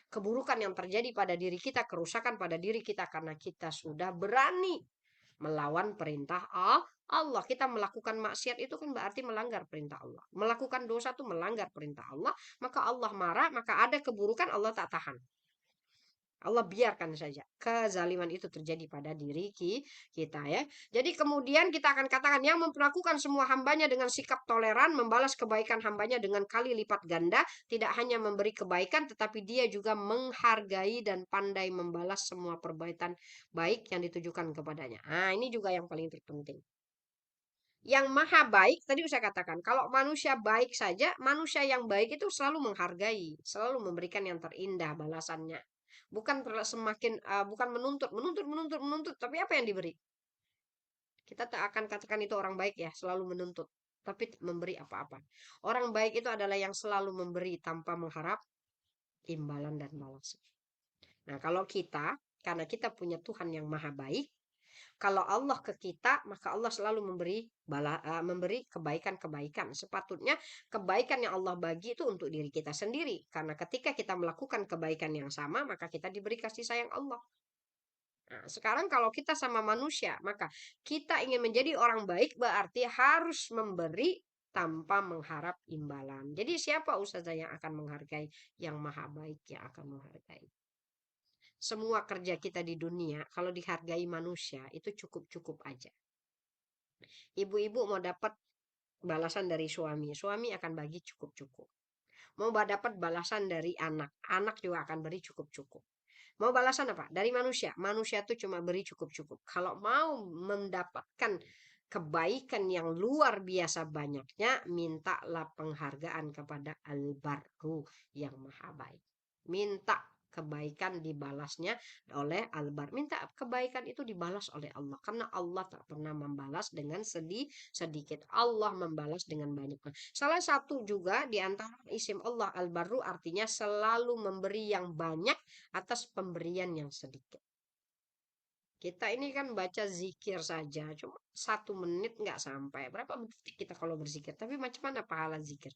Keburukan yang terjadi pada diri kita, kerusakan pada diri kita karena kita sudah berani melawan perintah Allah. Kita melakukan maksiat itu kan berarti melanggar perintah Allah. Melakukan dosa itu melanggar perintah Allah. Maka Allah marah, maka ada keburukan Allah tak tahan. Allah biarkan saja kezaliman itu terjadi pada diri kita ya. Jadi kemudian kita akan katakan yang memperlakukan semua hambanya dengan sikap toleran, membalas kebaikan hambanya dengan kali lipat ganda, tidak hanya memberi kebaikan tetapi dia juga menghargai dan pandai membalas semua perbuatan baik yang ditujukan kepadanya. Nah, ini juga yang paling terpenting. Yang maha baik, tadi saya katakan, kalau manusia baik saja, manusia yang baik itu selalu menghargai, selalu memberikan yang terindah balasannya. Bukan semakin, bukan menuntut, menuntut, tapi apa yang diberi? Kita tak akan katakan itu orang baik ya, selalu menuntut, tapi memberi apa-apa. Orang baik itu adalah yang selalu memberi tanpa mengharap imbalan dan balasan. Nah, kalau kita, karena kita punya Tuhan yang maha baik, kalau Allah ke kita, maka Allah selalu memberi kebaikan-kebaikan. Sepatutnya kebaikan yang Allah bagi itu untuk diri kita sendiri. Karena ketika kita melakukan kebaikan yang sama, maka kita diberi kasih sayang Allah. Nah, sekarang kalau kita sama manusia, maka kita ingin menjadi orang baik berarti harus memberi tanpa mengharap imbalan. Jadi siapa ustazah yang akan menghargai? Yang maha baik yang akan menghargai. Semua kerja kita di dunia, kalau dihargai manusia, itu cukup-cukup aja. Ibu-ibu mau dapat balasan dari suami, suami akan bagi cukup-cukup. Mau dapat balasan dari anak, anak juga akan beri cukup-cukup. Mau balasan apa? Dari manusia, manusia itu cuma beri cukup-cukup. Kalau mau mendapatkan kebaikan yang luar biasa banyaknya, mintalah penghargaan kepada Al-Barru yang maha baik. Minta kebaikan dibalasnya oleh Al-Bar. Minta kebaikan itu dibalas oleh Allah. Karena Allah tak pernah membalas dengan sedikit. Allah membalas dengan banyak. Salah satu juga di antara isim Allah Al-Barru artinya selalu memberi yang banyak atas pemberian yang sedikit. Kita ini kan baca zikir saja, cuma 1 menit nggak sampai. Berapa detik kita kalau berzikir? Tapi macam mana pahala zikir?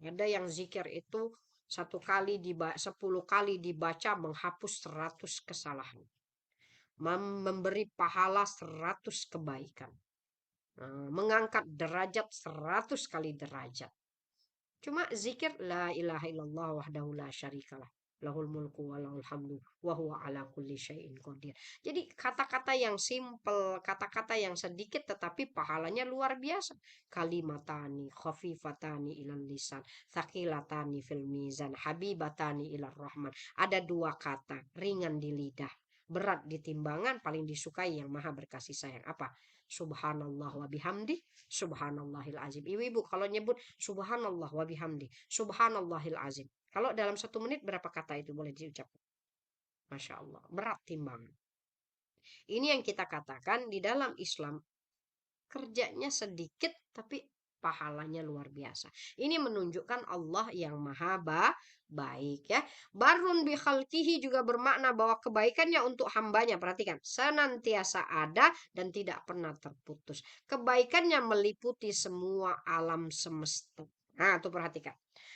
Ada yang zikir itu 10 kali dibaca menghapus 100 kesalahan. Memberi pahala 100 kebaikan. Mengangkat derajat 100 kali derajat. Cuma zikir la ilaha illallah wahdahu la syarikalah. Lahul mulku wa lahul hamdu wa huwa ala kulli syai'in qadir. Jadi kata-kata yang simple, kata-kata yang sedikit tetapi pahalanya luar biasa. Kalimatani khafifatani ilal lisan, thaqilatani fil mizan, habibatani ilar rahman. Ada 2 kata, ringan di lidah, berat di timbangan, paling disukai yang maha berkasih sayang. Apa? Subhanallah wa bihamdi, subhanallahil azim. Ibu-ibu kalau nyebut subhanallah wa bihamdi, subhanallahil azim. Kalau dalam 1 menit berapa kata itu boleh diucapkan? Masya Allah, berat timbangan. Ini yang kita katakan di dalam Islam, kerjanya sedikit tapi pahalanya luar biasa. Ini menunjukkan Allah yang maha baik ya. Barun bi khalqihi juga bermakna bahwa kebaikannya untuk hambanya. Perhatikan, senantiasa ada dan tidak pernah terputus. Kebaikannya meliputi semua alam semesta. Nah, tuh perhatikan.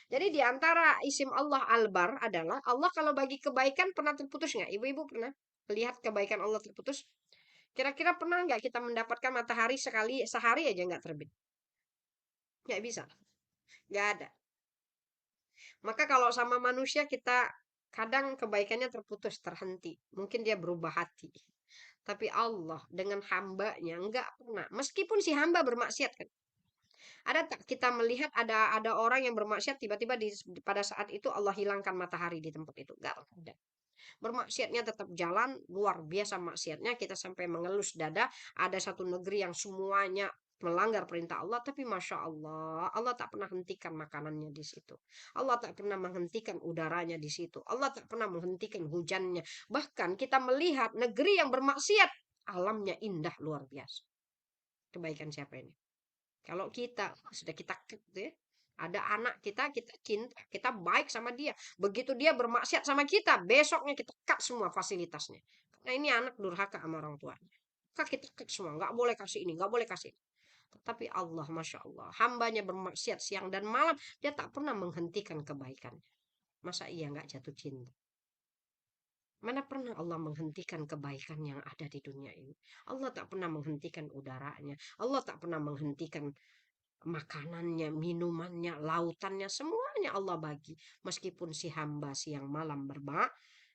Jadi di antara isim Allah Al-Bar adalah Allah kalau bagi kebaikan pernah terputus nggak? Ibu-ibu pernah lihat kebaikan Allah terputus? Kira-kira pernah nggak kita mendapatkan matahari sehari aja nggak terbit? Nggak bisa, nggak ada. Maka kalau sama manusia kita kadang kebaikannya terputus, terhenti. Mungkin dia berubah hati. Tapi Allah dengan hambanya nggak pernah. Meskipun si hamba bermaksiat kan. Ada tak kita melihat ada orang yang bermaksiat tiba-tiba pada saat itu Allah hilangkan matahari di tempat itu? Nggak ada. Bermaksiatnya tetap jalan, luar biasa maksiatnya, kita sampai mengelus dada. Ada satu negeri yang semuanya melanggar perintah Allah, tapi masya Allah, Allah tak pernah hentikan makanannya di situ. Allah tak pernah menghentikan udaranya di situ. Allah tak pernah menghentikan hujannya. Bahkan kita melihat negeri yang bermaksiat, alamnya indah luar biasa. Kebaikan siapa ini? Kalau kita sudah kita ya, ada anak kita cinta, kita baik sama dia. Begitu dia bermaksiat sama kita, besoknya kita cut semua fasilitasnya. Karena ini anak durhaka sama orang tuanya. Maka kita cut semua, nggak boleh kasih ini, nggak boleh kasih ini. Tetapi Allah, masya Allah, hambanya bermaksiat siang dan malam, dia tak pernah menghentikan kebaikannya. Masa iya nggak jatuh cinta? Mana pernah Allah menghentikan kebaikan yang ada di dunia ini? Allah tak pernah menghentikan udaranya. Allah tak pernah menghentikan makanannya, minumannya, lautannya, semuanya Allah bagi. Meskipun si hamba siang malam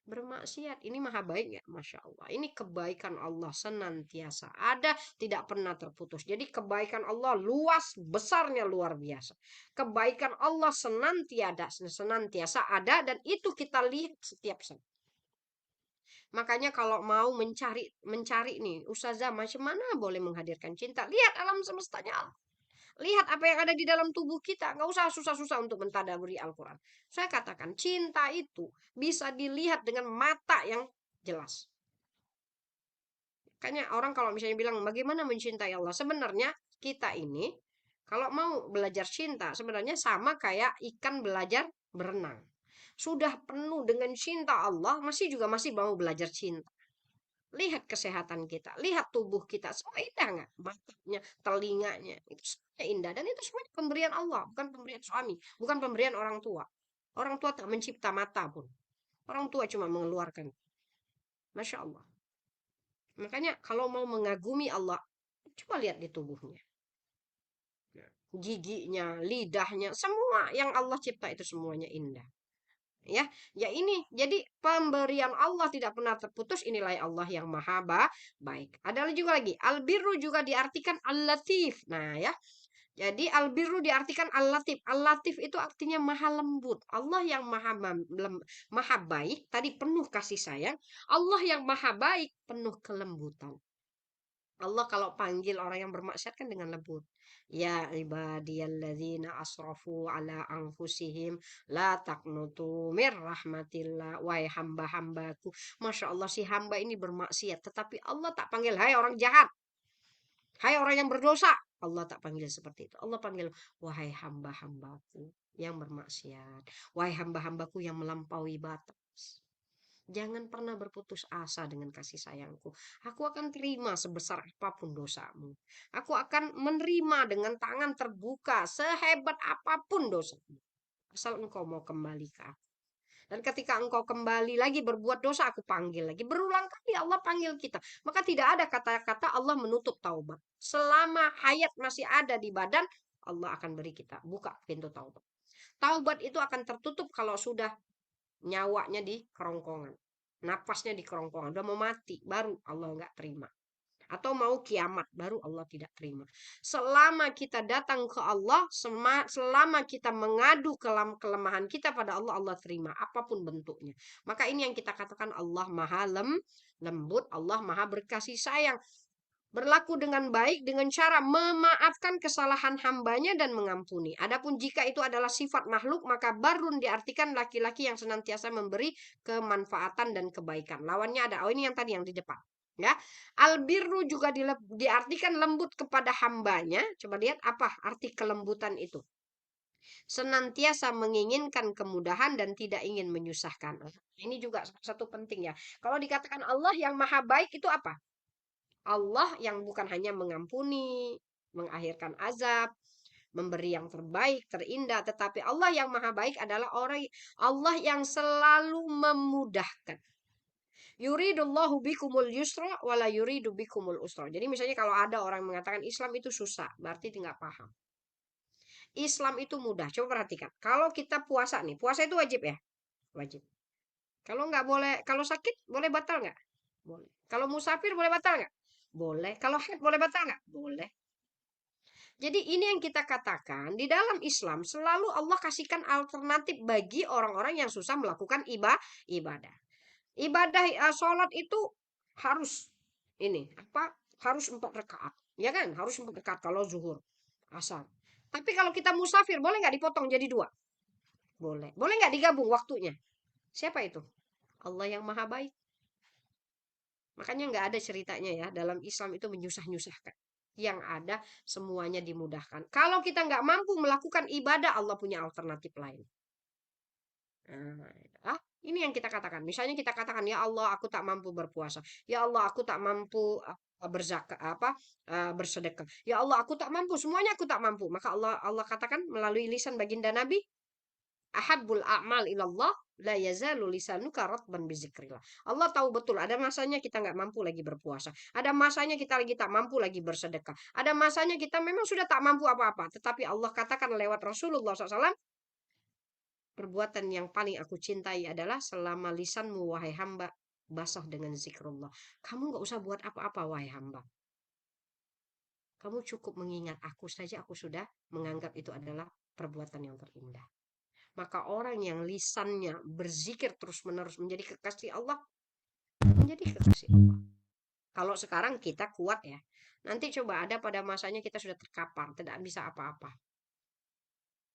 bermaksiat. Ini maha baik ya, Masya Allah. Ini kebaikan Allah senantiasa ada, tidak pernah terputus. Jadi kebaikan Allah luas, besarnya luar biasa. Kebaikan Allah senantiasa ada, dan itu kita lihat setiap saat. Makanya kalau mau mencari nih, Ustazah, macam mana boleh menghadirkan cinta? Lihat alam semestanya. Lihat apa yang ada di dalam tubuh kita. Nggak usah susah-susah untuk mentadaburi Al-Quran. Saya katakan cinta itu bisa dilihat dengan mata yang jelas. Makanya orang kalau misalnya bilang bagaimana mencintai Allah. Sebenarnya kita ini kalau mau belajar cinta sebenarnya sama kayak ikan belajar berenang. Sudah penuh dengan cinta Allah, masih mau belajar cinta. Lihat kesehatan kita, lihat tubuh kita, semua indah nggak? Matanya, telinganya, itu semuanya indah. Dan itu semuanya pemberian Allah, bukan pemberian suami, bukan pemberian orang tua. Orang tua tak mencipta mata pun. Orang tua cuma mengeluarkan. Masya Allah. Makanya kalau mau mengagumi Allah, coba lihat di tubuhnya. Giginya, lidahnya, semua yang Allah cipta itu semuanya indah. Ya ini jadi pemberian Allah tidak pernah terputus. Inilah Allah yang maha baik. Ada juga lagi albirru juga diartikan al-latif. Nah ya, jadi albirru diartikan al-latif. Al-latif itu artinya maha lembut. Allah yang maha baik tadi penuh kasih sayang. Allah yang maha baik penuh kelembutan. Allah kalau panggil orang yang bermaksiat kan dengan lembut. Ya ibadiyalladzina asrafu ala anfusihim la taqnutu mir rahmatillah. Wahai hamba-hambaku. Masya Allah, si hamba ini bermaksiat. Tetapi Allah tak panggil hai orang jahat, hai orang yang berdosa. Allah tak panggil seperti itu. Allah panggil wahai hamba-hambaku yang bermaksiat. Wahai hamba-hambaku yang melampaui batas. Jangan pernah berputus asa dengan kasih sayangku. Aku akan terima sebesar apapun dosamu. Aku akan menerima dengan tangan terbuka sehebat apapun dosamu. Asal engkau mau kembali ke aku. Dan ketika engkau kembali lagi berbuat dosa, aku panggil lagi. Berulang kali Allah panggil kita. Maka tidak ada kata-kata Allah menutup taubat. Selama hayat masih ada di badan, Allah akan beri kita buka pintu taubat. Taubat itu akan tertutup kalau sudah nyawanya di kerongkongan, napasnya di kerongkongan, udah mau mati, baru Allah nggak terima. Atau mau kiamat, baru Allah tidak terima. Selama kita datang ke Allah, selama kita mengadu kelemahan kita pada Allah, Allah terima apapun bentuknya. Maka ini yang kita katakan Allah maha lembut, Allah maha berkasih sayang. Berlaku dengan baik dengan cara memaafkan kesalahan hambanya dan mengampuni. Adapun jika itu adalah sifat makhluk, maka barun diartikan laki-laki yang senantiasa memberi kemanfaatan dan kebaikan. Lawannya ada, oh ini yang tadi yang di depan. Ya, albirru juga diartikan lembut kepada hambanya. Coba lihat apa arti kelembutan itu. Senantiasa menginginkan kemudahan dan tidak ingin menyusahkan. Ini juga satu penting ya. Kalau dikatakan Allah yang maha baik itu apa? Allah yang bukan hanya mengampuni, mengakhirkan azab, memberi yang terbaik, terindah, tetapi Allah yang maha baik adalah Allah yang selalu memudahkan. Yuridullahu bikumul yusra wala yuridu bikumul usra. Jadi misalnya kalau ada orang mengatakan Islam itu susah, berarti tidak paham. Islam itu mudah. Coba perhatikan. Kalau kita puasa nih, puasa itu wajib ya? Wajib. Kalau nggak boleh, kalau sakit boleh batal nggak? Boleh. Kalau musafir boleh batal nggak? Boleh. Kalau haid boleh batal nggak? Boleh. Jadi ini yang kita katakan di dalam Islam selalu Allah kasihkan alternatif bagi orang-orang yang susah melakukan ibadah. Ibadah sholat itu harus ini apa? Harus 4 rakaat, ya kan? Harus 4 rakaat kalau zuhur, asar. Tapi kalau kita musafir boleh nggak dipotong jadi 2? Boleh. Boleh nggak digabung waktunya? Siapa itu? Allah yang maha baik. Makanya nggak ada ceritanya ya dalam Islam itu menyusah-nyusahkan. Yang ada semuanya dimudahkan. Kalau kita nggak mampu melakukan ibadah, Allah punya alternatif lain. Nah, ini yang kita katakan. Misalnya kita katakan, ya Allah, aku tak mampu berpuasa. Ya Allah, aku tak mampu berzakat bersedekah. Ya Allah, aku tak mampu. Semuanya aku tak mampu. Maka Allah katakan melalui lisan baginda Nabi, ahabbul a'mal ilallah La yazalu lisanuka ratban bizikrillah. Allah tahu betul ada masanya kita nggak mampu lagi berpuasa. Ada masanya kita lagi tak mampu lagi bersedekah. Ada masanya kita memang sudah tak mampu apa-apa. Tetapi Allah katakan lewat Rasulullah SAW, perbuatan yang paling aku cintai adalah selama lisanmu wahai hamba basah dengan zikrullah. Kamu nggak usah buat apa-apa wahai hamba. Kamu cukup mengingat aku saja, aku sudah menganggap itu adalah perbuatan yang terindah. Maka orang yang lisannya berzikir terus-menerus menjadi kekasih Allah, menjadi kekasih Allah. Kalau sekarang kita kuat ya, nanti coba ada pada masanya kita sudah terkapar, tidak bisa apa-apa.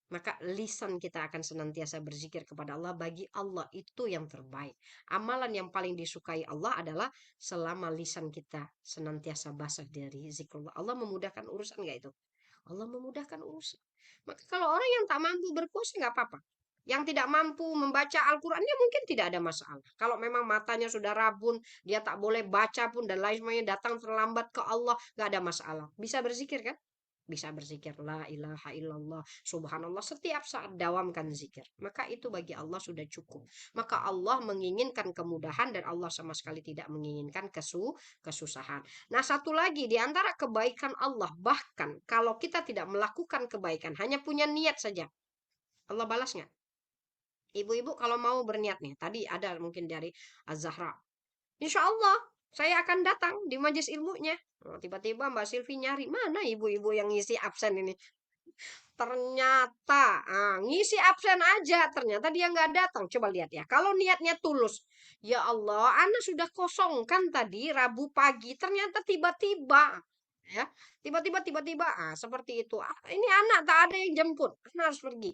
Maka lisan kita akan senantiasa berzikir kepada Allah. Bagi Allah itu yang terbaik. Amalan yang paling disukai Allah adalah selama lisan kita senantiasa basah dari zikrullah. Allah memudahkan urusan nggak itu? Allah memudahkan urusan. Maka kalau orang yang tak mampu berpuasa nggak apa-apa. Yang tidak mampu membaca Al-Qur'annya mungkin tidak ada masalah. Kalau memang matanya sudah rabun, dia tak boleh baca pun dan lain sebagainya, datang terlambat ke Allah, nggak ada masalah. Bisa berzikir kan? Bisa berzikir la ilaha illallah subhanallah setiap saat, dawamkan zikir. Maka itu bagi Allah sudah cukup. Maka Allah menginginkan kemudahan dan Allah sama sekali tidak menginginkan kesusahan. Nah, satu lagi di antara kebaikan Allah, bahkan kalau kita tidak melakukan kebaikan, hanya punya niat saja, Allah balas nggak? Ibu-ibu kalau mau berniat nih, tadi ada mungkin dari Az-Zahra, insya Allah saya akan datang di majelis ilmunya. Oh, tiba-tiba Mbak Silvi nyari, mana ibu-ibu yang ngisi absen ini? Ternyata ngisi absen aja, ternyata dia nggak datang. Coba lihat ya, kalau niatnya tulus, ya Allah, Ana sudah kosongkan tadi Rabu pagi, ternyata tiba-tiba ya, tiba-tiba seperti itu. Ini anak tak ada yang jemput, Ana harus pergi.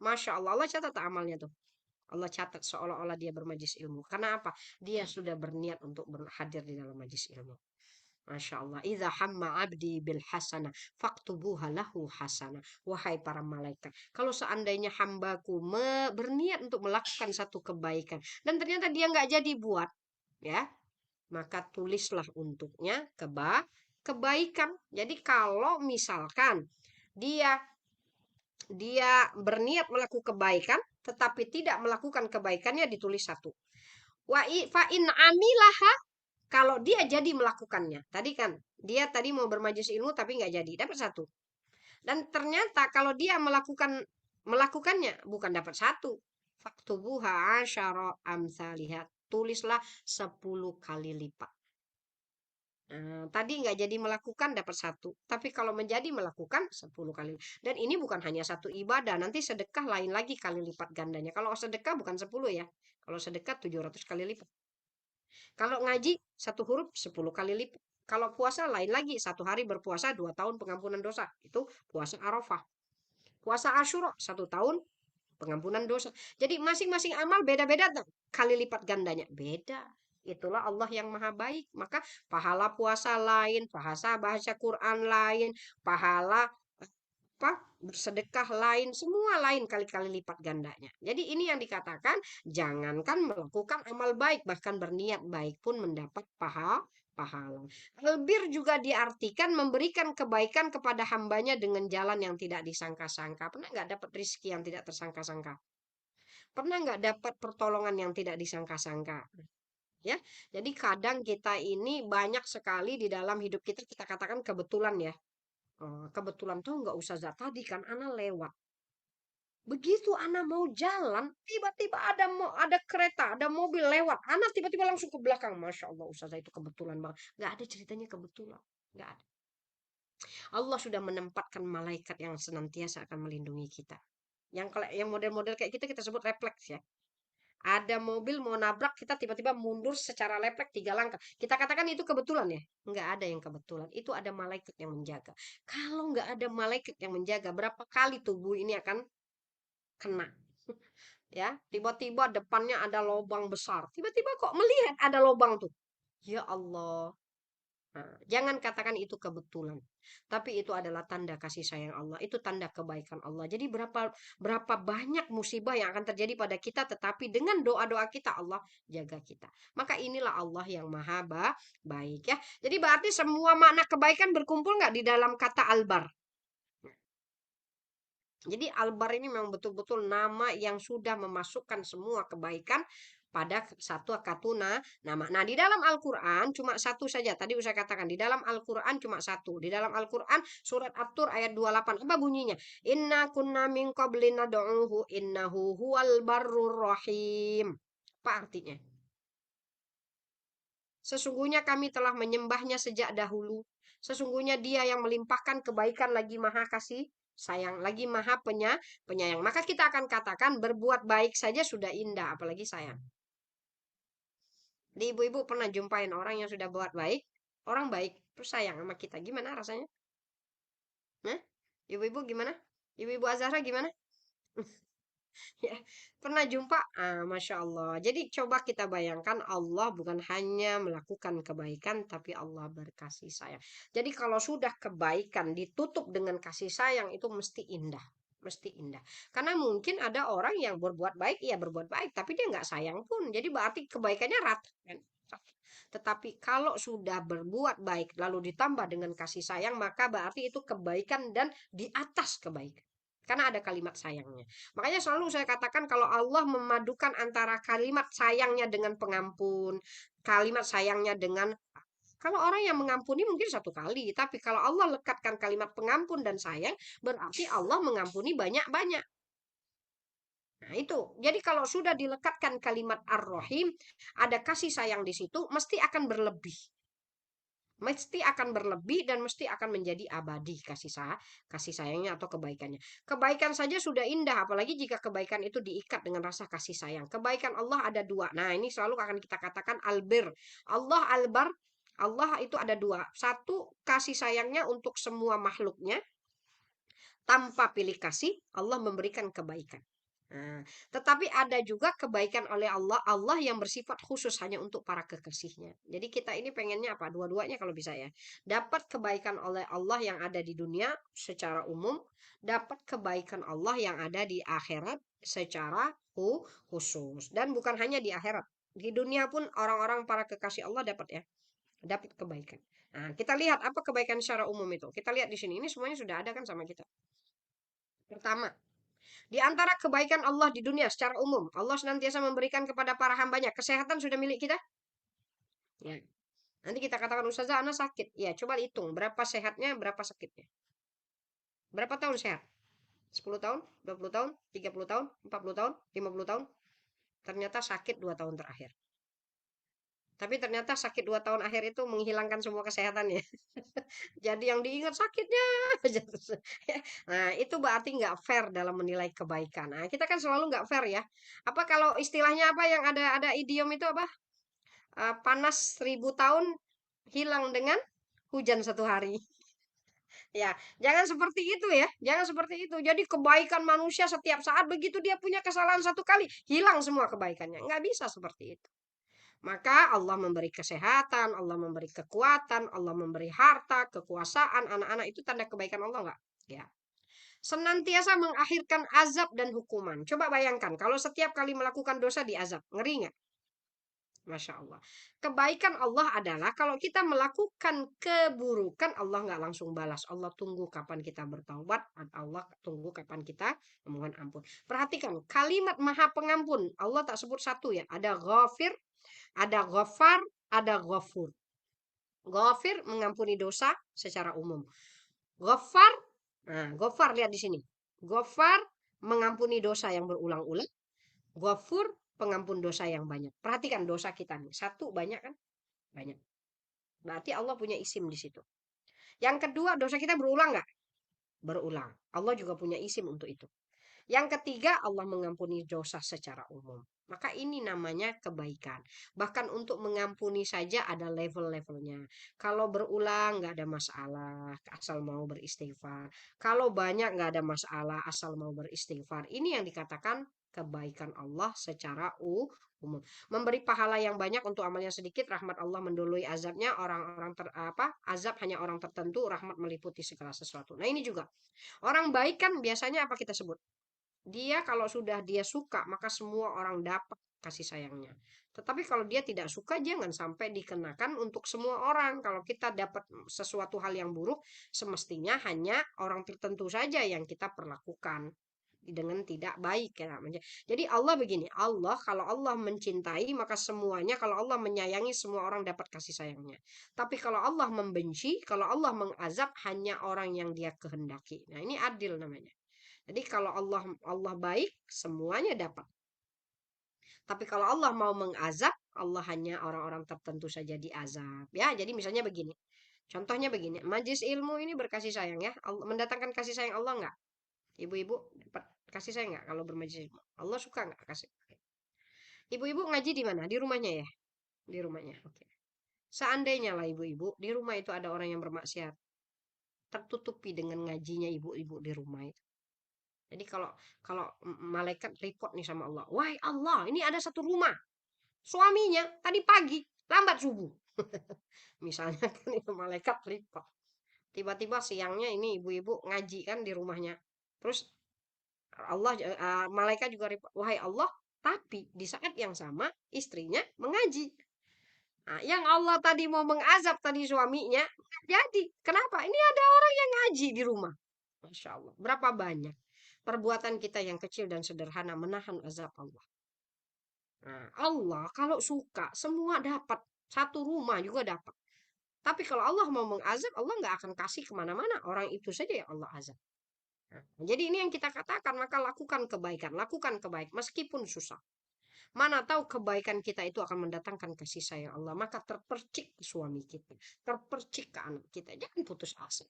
Masya Allah, Allah catat amalnya tuh. Allah catat seolah-olah dia bermajlis ilmu. Karena apa? Dia sudah berniat untuk hadir di dalam majlis ilmu. Masya Allah. Idza hamma abdi bil hasanah faktubuha lahu hasanah. Wahai para malaikat, kalau seandainya hambaku berniat untuk melakukan satu kebaikan dan ternyata dia nggak jadi buat, ya, maka tulislah untuknya kebaikan. Jadi kalau misalkan dia dia berniat melakukan kebaikan tetapi tidak melakukan kebaikannya, ditulis satu. Fa in amilaha, kalau dia jadi melakukannya, tadi kan dia tadi mau bermajlis ilmu tapi nggak jadi, dapat satu. Dan ternyata kalau dia melakukannya bukan dapat satu. Faktubuha asyara amsalihat, tulislah 10 kali lipat. Tadi nggak jadi melakukan dapat satu, tapi kalau menjadi melakukan 10 kali. Dan ini bukan hanya satu ibadah, nanti sedekah lain lagi kali lipat gandanya. Kalau sedekah bukan 10 ya, kalau sedekah 700 kali lipat. Kalau ngaji satu huruf 10 kali lipat. Kalau puasa lain lagi, satu hari berpuasa 2 tahun pengampunan dosa. Itu puasa Arafah. Puasa Asyura 1 tahun pengampunan dosa. Jadi masing-masing amal beda-beda kali lipat gandanya. Beda. Itulah Allah yang maha baik. Maka pahala puasa lain, pahala baca Quran lain, pahala apa bersedekah lain, semua lain kali-kali lipat gandanya. Jadi ini yang dikatakan, jangankan melakukan amal baik, bahkan berniat baik pun mendapat pahala. Albir juga diartikan memberikan kebaikan kepada hambanya dengan jalan yang tidak disangka-sangka. Pernah nggak dapat rezeki yang tidak tersangka-sangka? Pernah nggak dapat pertolongan yang tidak disangka-sangka? Ya, jadi kadang kita ini banyak sekali di dalam hidup kita, kita katakan kebetulan ya. Kebetulan tuh nggak usah zat tadi kan Ana lewat. Begitu Ana mau jalan, tiba-tiba ada kereta, ada mobil lewat. Ana tiba-tiba langsung ke belakang. Masya Allah, Ustazah itu kebetulan banget. Nggak ada ceritanya kebetulan. Nggak ada. Allah sudah menempatkan malaikat yang senantiasa akan melindungi kita. Yang model-model kayak kita sebut refleks ya. Ada mobil mau nabrak, kita tiba-tiba mundur secara refleks 3 langkah. Kita katakan itu kebetulan ya? Nggak ada yang kebetulan. Itu ada malaikat yang menjaga. Kalau nggak ada malaikat yang menjaga, berapa kali tubuh ini akan kena? Ya, tiba-tiba depannya ada lubang besar. Tiba-tiba kok melihat ada lubang tuh. Ya Allah. Nah, jangan katakan itu kebetulan, tapi itu adalah tanda kasih sayang Allah, itu tanda kebaikan Allah. Jadi berapa banyak musibah yang akan terjadi pada kita, tetapi dengan doa-doa kita Allah jaga kita. Maka inilah Allah yang maha baik ya. Jadi berarti semua makna kebaikan berkumpul nggak di dalam kata albar? Jadi Al-Bar ini memang betul-betul nama yang sudah memasukkan semua kebaikan pada satu nama. Nah, di dalam Al-Quran cuma satu saja. Tadi saya katakan, di dalam Al-Quran cuma satu. Di dalam Al-Quran surat At-Tur ayat 28. Apa bunyinya? Inna kunna min qabli nad'uhu innahu huwal barrur rahim. Apa artinya? Sesungguhnya kami telah menyembahnya sejak dahulu. Sesungguhnya dia yang melimpahkan kebaikan lagi maha kasih sayang, lagi maha penyayang. Maka kita akan katakan berbuat baik saja sudah indah, apalagi sayang. Di ibu-ibu pernah jumpain orang yang sudah buat baik, orang baik, terus sayang sama kita. Gimana rasanya? Nah, ibu-ibu gimana? Ibu-ibu Azhara gimana? Ya, pernah jumpa? Masya Allah. Jadi coba kita bayangkan Allah bukan hanya melakukan kebaikan, tapi Allah berkasih sayang. Jadi kalau sudah kebaikan ditutup dengan kasih sayang itu mesti indah. Mesti indah. Karena mungkin ada orang yang berbuat baik, iya berbuat baik, tapi dia nggak sayang pun. Jadi berarti kebaikannya rata, kan? Tetapi kalau sudah berbuat baik lalu ditambah dengan kasih sayang, maka berarti itu kebaikan dan di atas kebaikan. Karena ada kalimat sayangnya. Makanya selalu saya katakan kalau Allah memadukan antara kalimat sayangnya dengan pengampun, kalimat sayangnya dengan kalau orang yang mengampuni mungkin satu kali, tapi kalau Allah lekatkan kalimat pengampun dan sayang, berarti Allah mengampuni banyak-banyak. Nah, itu. Jadi kalau sudah dilekatkan kalimat Ar-Rahim, ada kasih sayang di situ, mesti akan berlebih. Mesti akan berlebih dan mesti akan menjadi abadi kasih sayangnya atau kebaikannya. Kebaikan saja sudah indah, apalagi jika kebaikan itu diikat dengan rasa kasih sayang. Kebaikan Allah ada dua. Nah, ini selalu akan kita katakan albir. Allah albar, Allah itu ada dua. Satu, kasih sayangnya untuk semua makhluknya. Tanpa pilih kasih, Allah memberikan kebaikan. Nah, tetapi ada juga kebaikan oleh Allah, Allah yang bersifat khusus hanya untuk para kekasihnya. Jadi kita ini pengennya apa? Dua-duanya kalau bisa ya. Dapat kebaikan oleh Allah yang ada di dunia secara umum, dapat kebaikan Allah yang ada di akhirat secara khusus. Dan bukan hanya di akhirat. Di dunia pun orang-orang para kekasih Allah dapat ya. Dapat kebaikan. Nah, kita lihat apa kebaikan secara umum itu. Kita lihat di sini. Ini semuanya sudah ada kan sama kita. Pertama, di antara kebaikan Allah di dunia secara umum, Allah senantiasa memberikan kepada para hambanya. Kesehatan sudah milik kita. Ya. Nanti kita katakan, Ustazah, anak sakit. Ya, coba hitung. Berapa sehatnya, berapa sakitnya. Berapa tahun sehat? 10 tahun, 20 tahun, 30 tahun, 40 tahun, 50 tahun. Ternyata sakit 2 tahun terakhir. Tapi ternyata sakit 2 tahun akhir itu menghilangkan semua kesehatannya. Jadi yang diingat sakitnya. Nah, itu berarti nggak fair dalam menilai kebaikan. Nah, kita kan selalu nggak fair ya. Apa kalau istilahnya apa yang ada idiom itu apa? Panas 1000 tahun hilang dengan hujan 1 hari. Ya, jangan seperti itu ya. Jangan seperti itu. Jadi kebaikan manusia setiap saat begitu dia punya kesalahan 1 kali, hilang semua kebaikannya. Nggak bisa seperti itu. Maka Allah memberi kesehatan, Allah memberi kekuatan, Allah memberi harta, kekuasaan, anak-anak itu tanda kebaikan Allah enggak? Ya. Senantiasa mengakhirkan azab dan hukuman. Coba bayangkan, kalau setiap kali melakukan dosa diazab, ngeri nggak? Masya Allah. Kebaikan Allah adalah kalau kita melakukan keburukan, Allah nggak langsung balas. Allah tunggu kapan kita bertaubat, Allah tunggu kapan kita memohon ampun. Perhatikan, kalimat maha pengampun, Allah tak sebut satu ya. Ada ghafir, ada ghafar, ada ghafur. Ghafir mengampuni dosa secara umum. Ghafar, nah ghafar lihat di sini. Ghafar mengampuni dosa yang berulang-ulang. Ghafur pengampun dosa yang banyak. Perhatikan dosa kita nih. Satu banyak kan? Banyak. Berarti Allah punya isim di situ. Yang kedua, dosa kita berulang nggak? Berulang. Allah juga punya isim untuk itu. Yang ketiga, Allah mengampuni dosa secara umum. Maka ini namanya kebaikan. Bahkan untuk mengampuni saja ada level-levelnya. Kalau berulang nggak ada masalah, asal mau beristighfar. Kalau banyak nggak ada masalah, asal mau beristighfar. Ini yang dikatakan kebaikan Allah secara umum. Memberi pahala yang banyak untuk amal yang sedikit, rahmat Allah mendului azabnya. Orang-orang azab hanya orang tertentu, rahmat meliputi segala sesuatu. Nah ini juga. Orang baik kan biasanya apa kita sebut? Dia kalau sudah dia suka, maka semua orang dapat kasih sayangnya. Tetapi kalau dia tidak suka, jangan sampai dikenakan untuk semua orang. Kalau kita dapat sesuatu hal yang buruk, semestinya hanya orang tertentu saja yang kita perlakukan dengan tidak baik ya. Jadi Allah begini, Allah kalau Allah mencintai maka semuanya, kalau Allah menyayangi semua orang dapat kasih sayangnya. Tapi kalau Allah membenci, kalau Allah mengazab hanya orang yang Dia kehendaki. Nah, ini adil namanya. Jadi kalau Allah baik, semuanya dapat. Tapi kalau Allah mau mengazab, Allah hanya orang-orang tertentu saja diazab. Ya, jadi misalnya begini. Contohnya begini, majlis ilmu ini berkasih sayang ya. Mendatangkan kasih sayang Allah enggak? Ibu-ibu dapat kasih sayang enggak kalau bermajlis ilmu? Allah suka enggak kasih? Ibu-ibu ngaji di mana? Di rumahnya ya? Di rumahnya. Oke. Seandainya lah ibu-ibu, di rumah itu ada orang yang bermaksiat. Tertutupi dengan ngajinya ibu-ibu di rumah itu. Jadi kalau kalau malaikat report nih sama Allah, wahai Allah, ini ada satu rumah, suaminya tadi pagi lambat subuh. Misalnya kan itu malaikat report. Tiba-tiba siangnya ini ibu-ibu ngaji kan di rumahnya. Terus Allah malaikat juga report, wahai Allah, tapi di saat yang sama istrinya mengaji. Nah, yang Allah tadi mau mengazab tadi suaminya, jadi kenapa? Ini ada orang yang ngaji di rumah. Masya Allah. Berapa banyak perbuatan kita yang kecil dan sederhana menahan azab Allah. Nah, Allah kalau suka semua dapat. Satu rumah juga dapat. Tapi kalau Allah mau mengazab, Allah nggak akan kasih kemana-mana. Orang itu saja yang Allah azab. Nah, jadi ini yang kita katakan, maka lakukan kebaikan. Lakukan kebaikan meskipun susah. Mana tahu kebaikan kita itu akan mendatangkan kasih sayang Allah. Maka terpercik ke suami kita. Terpercik ke anak kita. Jangan putus asa.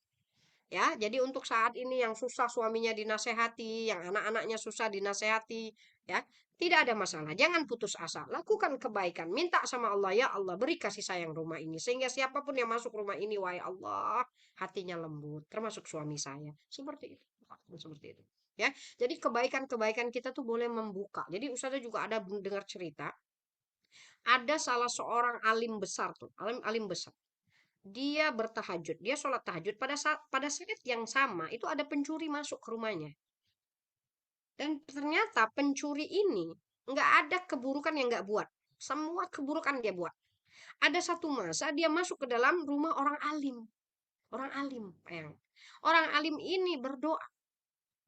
Ya, jadi untuk saat ini yang susah suaminya dinasehati, yang anak-anaknya susah dinasehati, ya, tidak ada masalah. Jangan putus asa. Lakukan kebaikan. Minta sama Allah, ya Allah, beri kasih sayang rumah ini. Sehingga siapapun yang masuk rumah ini, wahai Allah, hatinya lembut. Termasuk suami saya. Seperti itu. Seperti itu. Ya, jadi kebaikan-kebaikan kita tuh boleh membuka. Jadi Ustazah juga ada dengar cerita. Ada salah seorang alim besar tuh, alim besar. Dia bertahajud, dia sholat tahajud pada saat yang sama itu ada pencuri masuk ke rumahnya. Dan ternyata pencuri ini nggak ada keburukan yang nggak buat. Semua keburukan dia buat. Ada satu masa dia masuk ke dalam rumah orang alim. Orang alim, yang orang alim ini berdoa,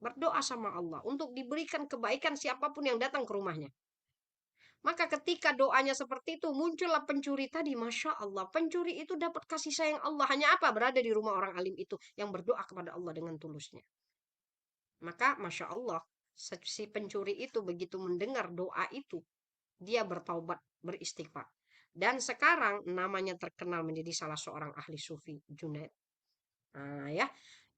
berdoa sama Allah untuk diberikan kebaikan siapapun yang datang ke rumahnya. Maka ketika doanya seperti itu, muncullah pencuri tadi. Masya Allah, pencuri itu dapat kasih sayang Allah. Hanya apa? Berada di rumah orang alim itu yang berdoa kepada Allah dengan tulusnya. Maka Masya Allah, si pencuri itu begitu mendengar doa itu, dia bertaubat, beristighfar. Dan sekarang namanya terkenal menjadi salah seorang ahli sufi, Junaid. Nah, ya,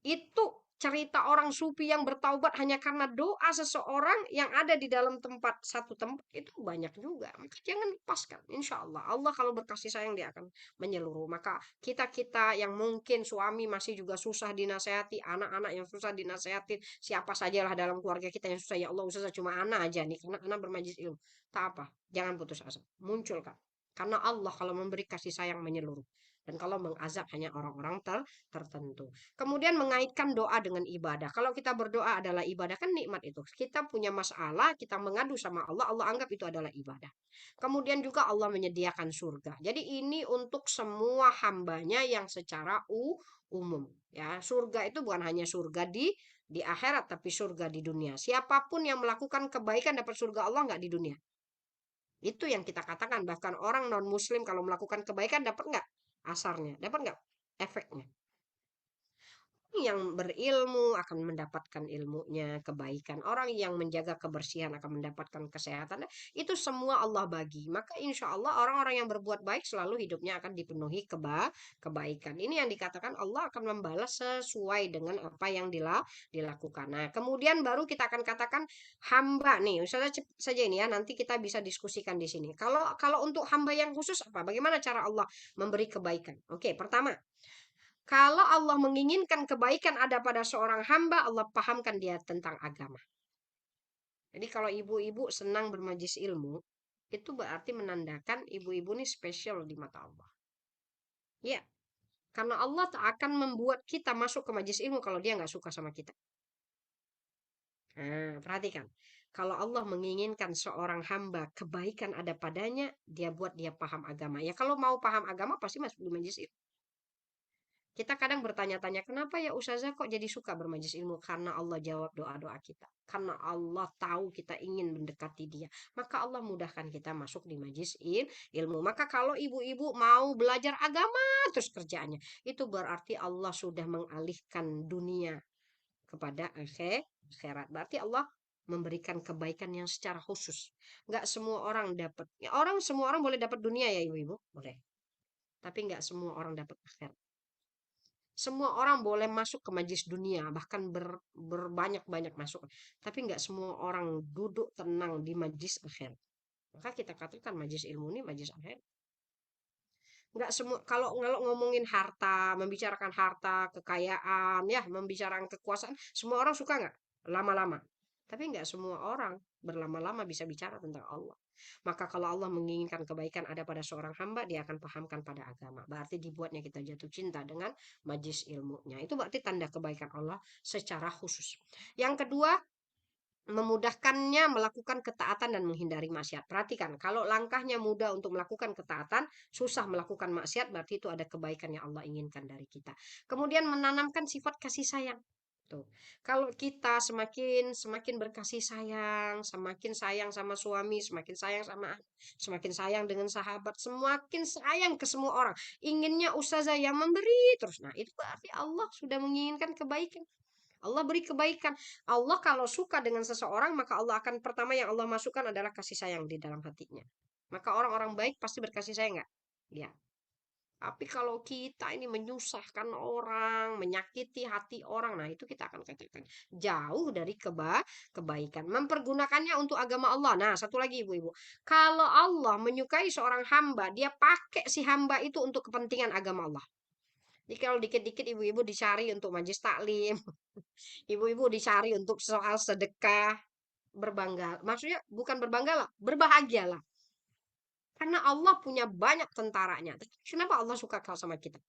itu cerita orang sufi yang bertaubat hanya karena doa seseorang yang ada di dalam satu tempat itu banyak juga. Maka jangan lepaskan. Insya Allah, Allah kalau berkasih sayang dia akan menyeluruh. Maka kita-kita yang mungkin suami masih juga susah dinasehati, anak-anak yang susah dinasehati, siapa sajalah dalam keluarga kita yang susah, ya Allah susah cuma anak aja nih, karena anak bermajlis ilmu. Tak apa, jangan putus asa. Munculkan. Karena Allah kalau memberi kasih sayang menyeluruh. Dan kalau mengazab hanya orang-orang tertentu. Kemudian mengaitkan doa dengan ibadah. Kalau kita berdoa adalah ibadah, kan nikmat itu. Kita punya masalah, kita mengadu sama Allah, Allah anggap itu adalah ibadah. Kemudian juga Allah menyediakan surga. Jadi ini untuk semua hambanya yang secara umum. Ya, surga itu bukan hanya surga di akhirat, tapi surga di dunia. Siapapun yang melakukan kebaikan dapat surga Allah nggak di dunia. Itu yang kita katakan. Bahkan orang non muslim kalau melakukan kebaikan dapat nggak asarnya, dapat nggak efeknya. Yang berilmu akan mendapatkan ilmunya, kebaikan. Orang yang menjaga kebersihan akan mendapatkan kesehatan. Itu semua Allah bagi. Maka insya Allah orang-orang yang berbuat baik selalu hidupnya akan dipenuhi kebaikan. Ini yang dikatakan Allah akan membalas sesuai dengan apa yang dilakukan. Nah, kemudian baru kita akan katakan hamba nih. Misalnya saja ini ya, nanti kita bisa diskusikan di sini. Kalau untuk hamba yang khusus apa? Bagaimana cara Allah memberi kebaikan? Oke, pertama, kalau Allah menginginkan kebaikan ada pada seorang hamba, Allah pahamkan dia tentang agama. Jadi kalau ibu-ibu senang bermajlis ilmu, itu berarti menandakan ibu-ibu ini spesial di mata Allah. Ya, karena Allah tak akan membuat kita masuk ke majlis ilmu kalau dia nggak suka sama kita. Nah, perhatikan. Kalau Allah menginginkan seorang hamba kebaikan ada padanya, dia buat dia paham agama. Ya kalau mau paham agama pasti masuk di majelis ilmu. Kita kadang bertanya-tanya, kenapa ya Ustazah kok jadi suka bermajelis ilmu? Karena Allah jawab doa-doa kita. Karena Allah tahu kita ingin mendekati dia. Maka Allah mudahkan kita masuk di majelis ilmu. Maka kalau ibu-ibu mau belajar agama terus kerjaannya, itu berarti Allah sudah mengalihkan dunia kepada akhirat. Berarti Allah memberikan kebaikan yang secara khusus. Nggak semua orang dapat. Ya, semua orang boleh dapat dunia ya ibu-ibu, boleh. Tapi nggak semua orang dapat akhirat. Semua orang boleh masuk ke majelis dunia, bahkan berbanyak-banyak masuk. Tapi nggak semua orang duduk tenang di majelis akhirat. Maka kita katakan majelis ilmu ini majelis akhirat. Nggak semua, kalau ngomongin harta, membicarakan harta, kekayaan, ya, membicarakan kekuasaan, semua orang suka nggak? Lama-lama. Tapi nggak semua orang berlama-lama bisa bicara tentang Allah. Maka kalau Allah menginginkan kebaikan ada pada seorang hamba, dia akan pahamkan pada agama. Berarti dibuatnya kita jatuh cinta dengan majlis ilmunya. Itu berarti tanda kebaikan Allah secara khusus. Yang kedua, memudahkannya melakukan ketaatan dan menghindari maksiat. Perhatikan, kalau langkahnya mudah untuk melakukan ketaatan, susah melakukan maksiat, berarti itu ada kebaikan yang Allah inginkan dari kita. Kemudian menanamkan sifat kasih sayang. Tuh. Kalau kita semakin semakin berkasih sayang, semakin sayang sama suami, semakin sayang sama anak, semakin sayang dengan sahabat, semakin sayang ke semua orang. Inginnya ustazah yang memberi terus. Nah, itu berarti Allah sudah menginginkan kebaikan. Allah beri kebaikan. Allah kalau suka dengan seseorang, maka Allah akan pertama yang Allah masukkan adalah kasih sayang di dalam hatinya. Maka orang-orang baik pasti berkasih sayang nggak? Ya. Tapi kalau kita ini menyusahkan orang, menyakiti hati orang, nah itu kita akan katakan jauh dari kebaikan. Mempergunakannya untuk agama Allah. Nah, satu lagi ibu-ibu. Kalau Allah menyukai seorang hamba, dia pakai si hamba itu untuk kepentingan agama Allah. Jadi kalau dikit-dikit ibu-ibu dicari untuk majlis taklim, ibu-ibu dicari untuk soal sedekah, berbangga. Maksudnya bukan berbanggalah, berbahagialah. Karena Allah punya banyak tentaranya. Kenapa Allah suka kau sama kita?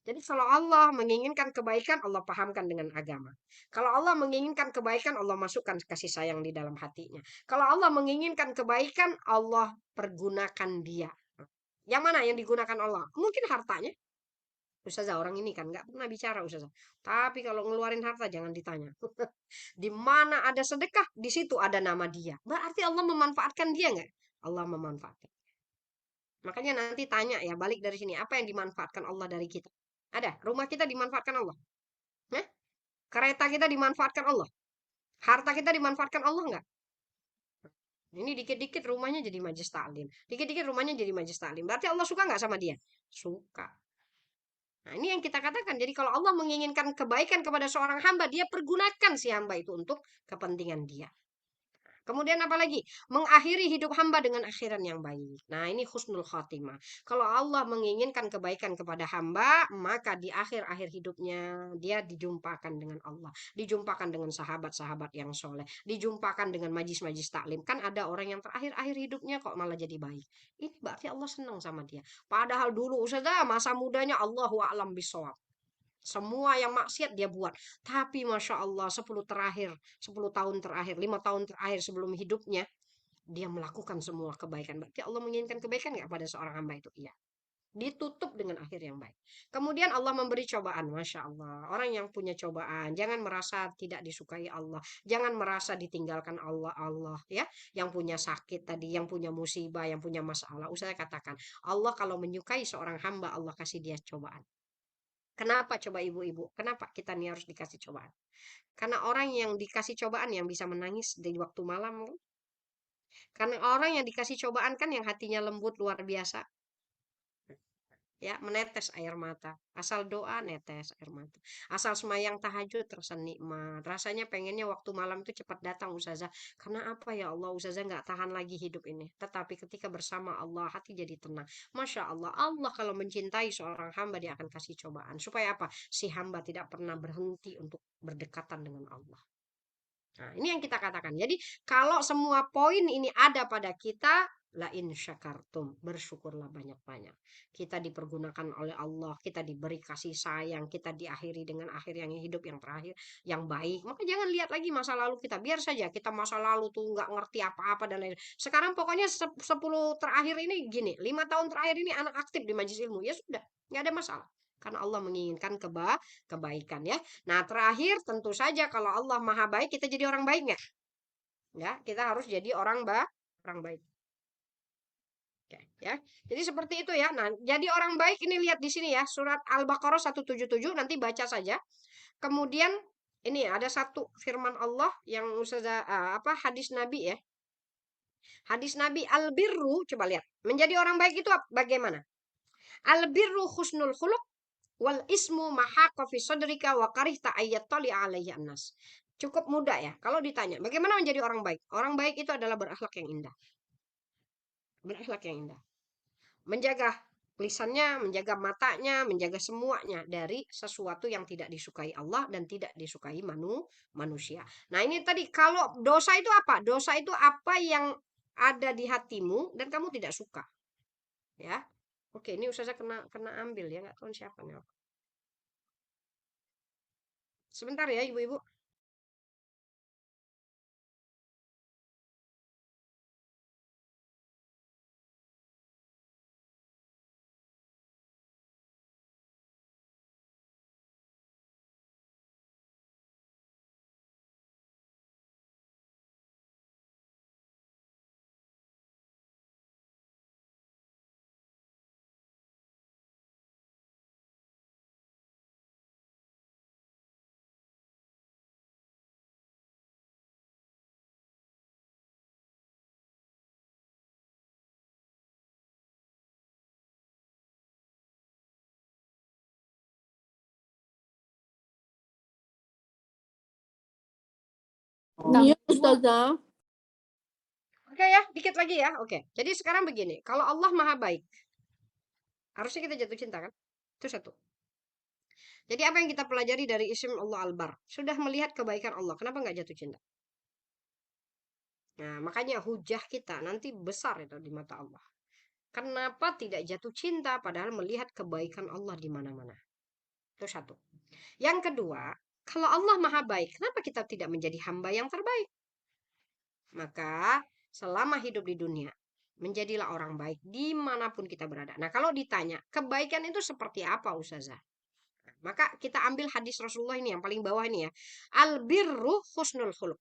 Jadi kalau Allah menginginkan kebaikan, Allah pahamkan dengan agama. Kalau Allah menginginkan kebaikan, Allah masukkan kasih sayang di dalam hatinya. Kalau Allah menginginkan kebaikan, Allah pergunakan dia. Yang mana yang digunakan Allah? Mungkin hartanya. Ustazah orang ini kan nggak pernah bicara Ustazah. Tapi kalau ngeluarin harta jangan ditanya. Di mana ada sedekah, di situ ada nama dia. Berarti Allah memanfaatkan dia nggak? Allah memanfaatkan. Makanya nanti tanya ya, balik dari sini, apa yang dimanfaatkan Allah dari kita? Ada, rumah kita dimanfaatkan Allah. Hah? Kereta kita dimanfaatkan Allah. Harta kita dimanfaatkan Allah nggak? Ini dikit-dikit rumahnya jadi majlis taklim. Dikit-dikit rumahnya jadi majlis taklim. Berarti Allah suka nggak sama dia? Suka. Nah, ini yang kita katakan. Jadi kalau Allah menginginkan kebaikan kepada seorang hamba, dia pergunakan si hamba itu untuk kepentingan dia. Kemudian apa lagi? Mengakhiri hidup hamba dengan akhiran yang baik. Nah, ini husnul khatimah. Kalau Allah menginginkan kebaikan kepada hamba, maka di akhir-akhir hidupnya dia dijumpakan dengan Allah, dijumpakan dengan sahabat-sahabat yang soleh, dijumpakan dengan majlis-majlis taklim. Kan ada orang yang terakhir-akhir hidupnya kok malah jadi baik. Ini berarti Allah senang sama dia. Padahal dulu Ustazah masa mudanya Allahu a'lam bishawab. Semua yang maksiat dia buat. Tapi Masya Allah 10 tahun terakhir, 5 tahun terakhir sebelum hidupnya, dia melakukan semua kebaikan. Berarti Allah menginginkan kebaikan nggak pada seorang hamba itu? Iya. Ditutup dengan akhir yang baik. Kemudian Allah memberi cobaan. Masya Allah. Orang yang punya cobaan. Jangan merasa tidak disukai Allah. Jangan merasa ditinggalkan Allah. Ya. Yang punya sakit tadi. Yang punya musibah. Yang punya masalah. Saya katakan. Allah kalau menyukai seorang hamba. Allah kasih dia cobaan. Kenapa coba ibu-ibu? Kenapa kita nih harus dikasih cobaan? Karena orang yang dikasih cobaan yang bisa menangis di waktu malam. Kan? Karena orang yang dikasih cobaan kan yang hatinya lembut luar biasa. Ya, menetes air mata. Asal doa netes air mata. Asal semayang tahajud terasa nikmat. Rasanya pengennya waktu malam itu cepat datang Ustazah. Karena apa ya Allah, Ustazah nggak tahan lagi hidup ini. Tetapi ketika bersama Allah, hati jadi tenang. Masya Allah, Allah kalau mencintai seorang hamba, dia akan kasih cobaan. Supaya apa? Si hamba tidak pernah berhenti untuk berdekatan dengan Allah. Nah, ini yang kita katakan. Jadi, kalau semua poin ini ada pada kita, La in syakartum, bersyukurlah banyak-banyak. Kita dipergunakan oleh Allah, kita diberi kasih sayang, kita diakhiri dengan akhir yang hidup yang terakhir, yang baik. Maka jangan lihat lagi masa lalu kita. Biar saja kita masa lalu tuh nggak ngerti apa-apa dan lain. Sekarang pokoknya 10 terakhir ini gini, 5 tahun terakhir ini anak aktif di majelis ilmu. Ya sudah, nggak ada masalah. Karena Allah menginginkan kebaikan ya. Nah terakhir tentu saja kalau Allah maha baik, kita jadi orang baik nggak? Ya, kita harus jadi orang baik. Oke, ya. Jadi seperti itu ya. Nah, jadi orang baik ini lihat di sini ya, surat Al-Baqarah 177 nanti baca saja. Kemudian ini ada satu firman Allah yang Ustazah hadis Nabi ya. Hadis Nabi al-birru coba lihat. Menjadi orang baik itu bagaimana? Al-birru husnul khuluq wal ismu mahaqa fi sadrika wa karihta ayyatali alaihi annas. Cukup mudah ya. Kalau ditanya, bagaimana menjadi orang baik? Orang baik itu adalah berakhlak yang indah. Berakhlak yang indah. Menjaga lisannya, menjaga matanya, menjaga semuanya dari sesuatu yang tidak disukai Allah dan tidak disukai manusia. Nah, ini tadi kalau dosa itu apa? Dosa itu apa yang ada di hatimu dan kamu tidak suka. Ya. Oke, ini Ustazah kena ambil ya, nggak tahu siapa nih. Sebentar ya, Ibu-ibu. Iya, Ustazah. Oke ya, dikit lagi ya. Oke. Jadi sekarang begini, kalau Allah Maha Baik, harusnya kita jatuh cinta kan? Itu satu. Jadi apa yang kita pelajari dari isim Allah Al-Bar? Sudah melihat kebaikan Allah, kenapa nggak jatuh cinta? Nah, makanya hujah kita nanti besar itu di mata Allah. Kenapa tidak jatuh cinta padahal melihat kebaikan Allah di mana-mana? Itu satu. Yang kedua, kalau Allah Maha Baik, kenapa kita tidak menjadi hamba yang terbaik? Maka selama hidup di dunia, menjadilah orang baik dimanapun kita berada. Nah, kalau ditanya, kebaikan itu seperti apa, Ustazah? Maka kita ambil hadis Rasulullah ini yang paling bawah ini ya. Al-birru husnul khuluq.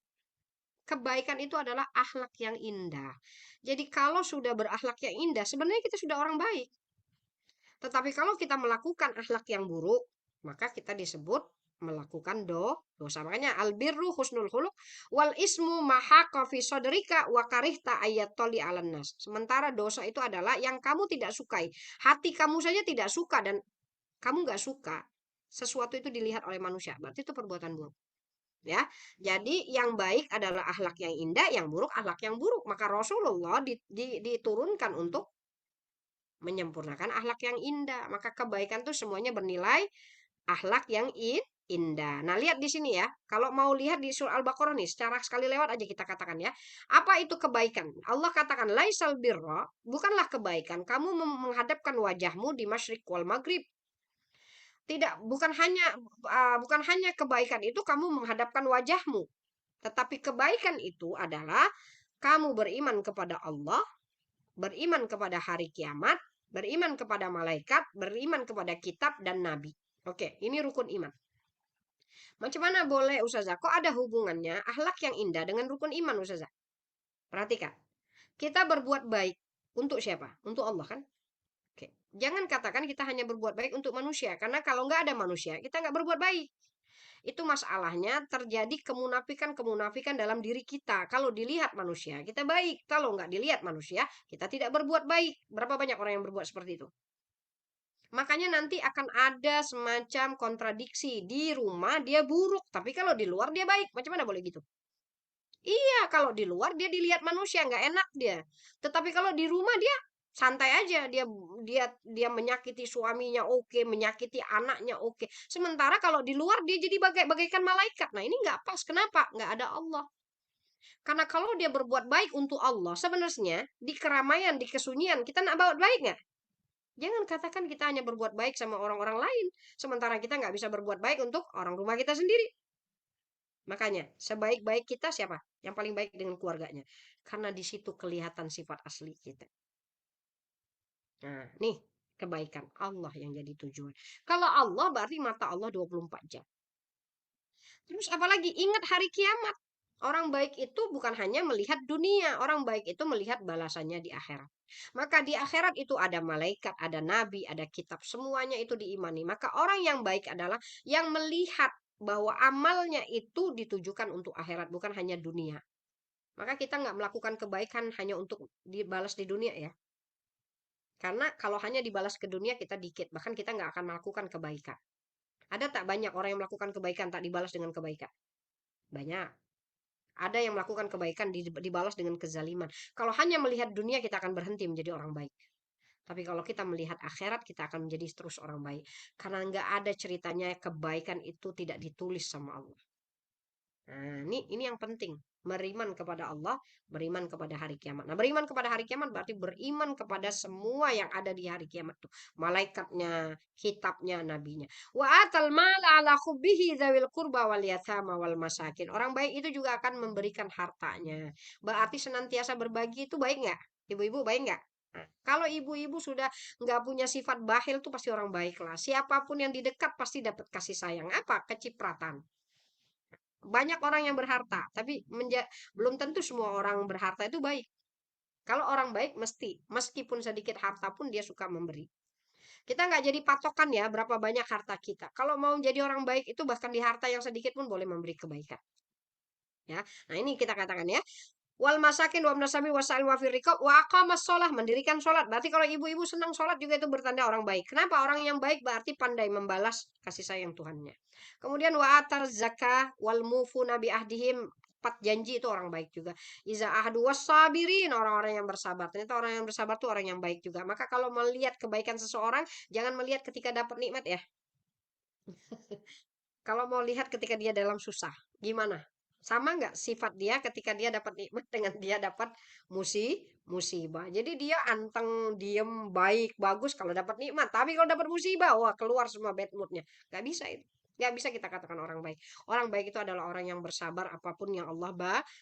Kebaikan itu adalah akhlak yang indah. Jadi kalau sudah berakhlak yang indah, sebenarnya kita sudah orang baik. Tetapi kalau kita melakukan akhlak yang buruk, maka kita disebut melakukan dosa. Makanya albirru husnul khuluq wal ismu mahaqa fi sadrika wa karihta ayatoli alan nas. Sementara dosa itu adalah yang kamu tidak sukai. Hati kamu saja tidak suka dan kamu nggak suka sesuatu itu dilihat oleh manusia. Berarti itu perbuatan buruk. Ya, jadi yang baik adalah akhlak yang indah, yang buruk akhlak yang buruk. Maka Rasulullah diturunkan untuk menyempurnakan akhlak yang indah. Maka kebaikan itu semuanya bernilai akhlak yang indah. Nah, lihat di sini ya. Kalau mau lihat di surah Al-Baqarah nih, secara sekali lewat aja kita katakan ya. Apa itu kebaikan? Allah katakan laisal birra, bukanlah kebaikan kamu menghadapkan wajahmu di masyriq wal maghrib. Tidak, bukan hanya kebaikan itu kamu menghadapkan wajahmu, tetapi kebaikan itu adalah kamu beriman kepada Allah, beriman kepada hari kiamat, beriman kepada malaikat, beriman kepada kitab dan nabi. Oke, ini rukun iman. Macam mana boleh Ustazah? Kok ada hubungannya akhlak yang indah dengan rukun iman Ustazah? Perhatikan. Kita berbuat baik untuk siapa? Untuk Allah kan? Oke. Jangan katakan kita hanya berbuat baik untuk manusia. Karena kalau nggak ada manusia, kita nggak berbuat baik. Itu masalahnya terjadi kemunafikan dalam diri kita. Kalau dilihat manusia, kita baik. Kalau nggak dilihat manusia, kita tidak berbuat baik. Berapa banyak orang yang berbuat seperti itu? Makanya nanti akan ada semacam kontradiksi. Di rumah dia buruk, tapi kalau di luar dia baik. Macam mana boleh gitu? Iya, kalau di luar dia dilihat manusia nggak enak dia. Tetapi kalau di rumah dia santai aja, dia menyakiti suaminya oke, menyakiti anaknya oke. Sementara kalau di luar dia jadi bagaikan malaikat. Nah, ini nggak pas. Kenapa? Nggak ada Allah. Karena kalau dia berbuat baik untuk Allah, sebenarnya di keramaian, di kesunyian, kita nak buat baik nggak? Jangan katakan kita hanya berbuat baik sama orang-orang lain, sementara kita nggak bisa berbuat baik untuk orang rumah kita sendiri. Makanya, sebaik-baik kita siapa? Yang paling baik dengan keluarganya. Karena di situ kelihatan sifat asli kita. Nah, nih kebaikan Allah yang jadi tujuan. Kalau Allah berarti mata Allah 24 jam. Terus apalagi ingat hari kiamat. Orang baik itu bukan hanya melihat dunia, orang baik itu melihat balasannya di akhirat. Maka di akhirat itu ada malaikat, ada nabi, ada kitab, semuanya itu diimani. Maka orang yang baik adalah yang melihat bahwa amalnya itu ditujukan untuk akhirat, bukan hanya dunia. Maka kita nggak melakukan kebaikan hanya untuk dibalas di dunia ya. Karena kalau hanya dibalas ke dunia kita dikit, bahkan kita nggak akan melakukan kebaikan. Ada tak banyak orang yang melakukan kebaikan tak dibalas dengan kebaikan? Banyak. Ada yang melakukan kebaikan dibalas dengan kezaliman. Kalau hanya melihat dunia kita akan berhenti menjadi orang baik. Tapi kalau kita melihat akhirat kita akan menjadi terus orang baik. Karena nggak ada ceritanya kebaikan itu tidak ditulis sama Allah. Nah, ini yang penting. Beriman kepada Allah, beriman kepada hari kiamat. Nah, beriman kepada hari kiamat berarti beriman kepada semua yang ada di hari kiamat tuh. Malaikatnya, kitabnya, nabinya. Wa atal mala ala khubbihi dzawil qurba wal yatama wal masakin. Orang baik itu juga akan memberikan hartanya. Berarti senantiasa berbagi itu baik nggak? Ibu-ibu baik nggak? Nah, kalau ibu-ibu sudah nggak punya sifat bakhil tuh pasti orang baik lah. Siapapun yang di dekat pasti dapat kasih sayang. Apa? Kecipratan. Banyak orang yang berharta, tapi belum tentu semua orang berharta itu baik. Kalau orang baik mesti, meskipun sedikit harta pun dia suka memberi. Kita nggak jadi patokan ya berapa banyak harta kita. Kalau mau jadi orang baik itu bahkan di harta yang sedikit pun boleh memberi kebaikan. Ya, nah ini kita katakan ya. Wal masakin wa nasabi wasa'il wa firriqab wa aqamas sholah, mendirikan sholat. Berarti kalau ibu-ibu senang sholat juga itu bertanda orang baik. Kenapa? Orang yang baik berarti pandai membalas kasih sayang Tuhannya. Kemudian wa atar zakah wal mufu nabi ahdihim, empat janji itu orang baik juga. Iza ahdu wasabirin, orang-orang yang bersabar. Ternyata orang yang bersabar itu orang yang baik juga. Maka kalau melihat kebaikan seseorang, jangan melihat ketika dapat nikmat ya. Kalau mau lihat ketika dia dalam susah, gimana? Sama nggak sifat dia ketika dia dapat nikmat dengan dia dapat musibah. Jadi dia anteng, diem, baik, bagus kalau dapat nikmat. Tapi kalau dapat musibah, wah keluar semua bad moodnya. Nggak bisa itu. Nggak bisa kita katakan orang baik. Orang baik itu adalah orang yang bersabar apapun yang Allah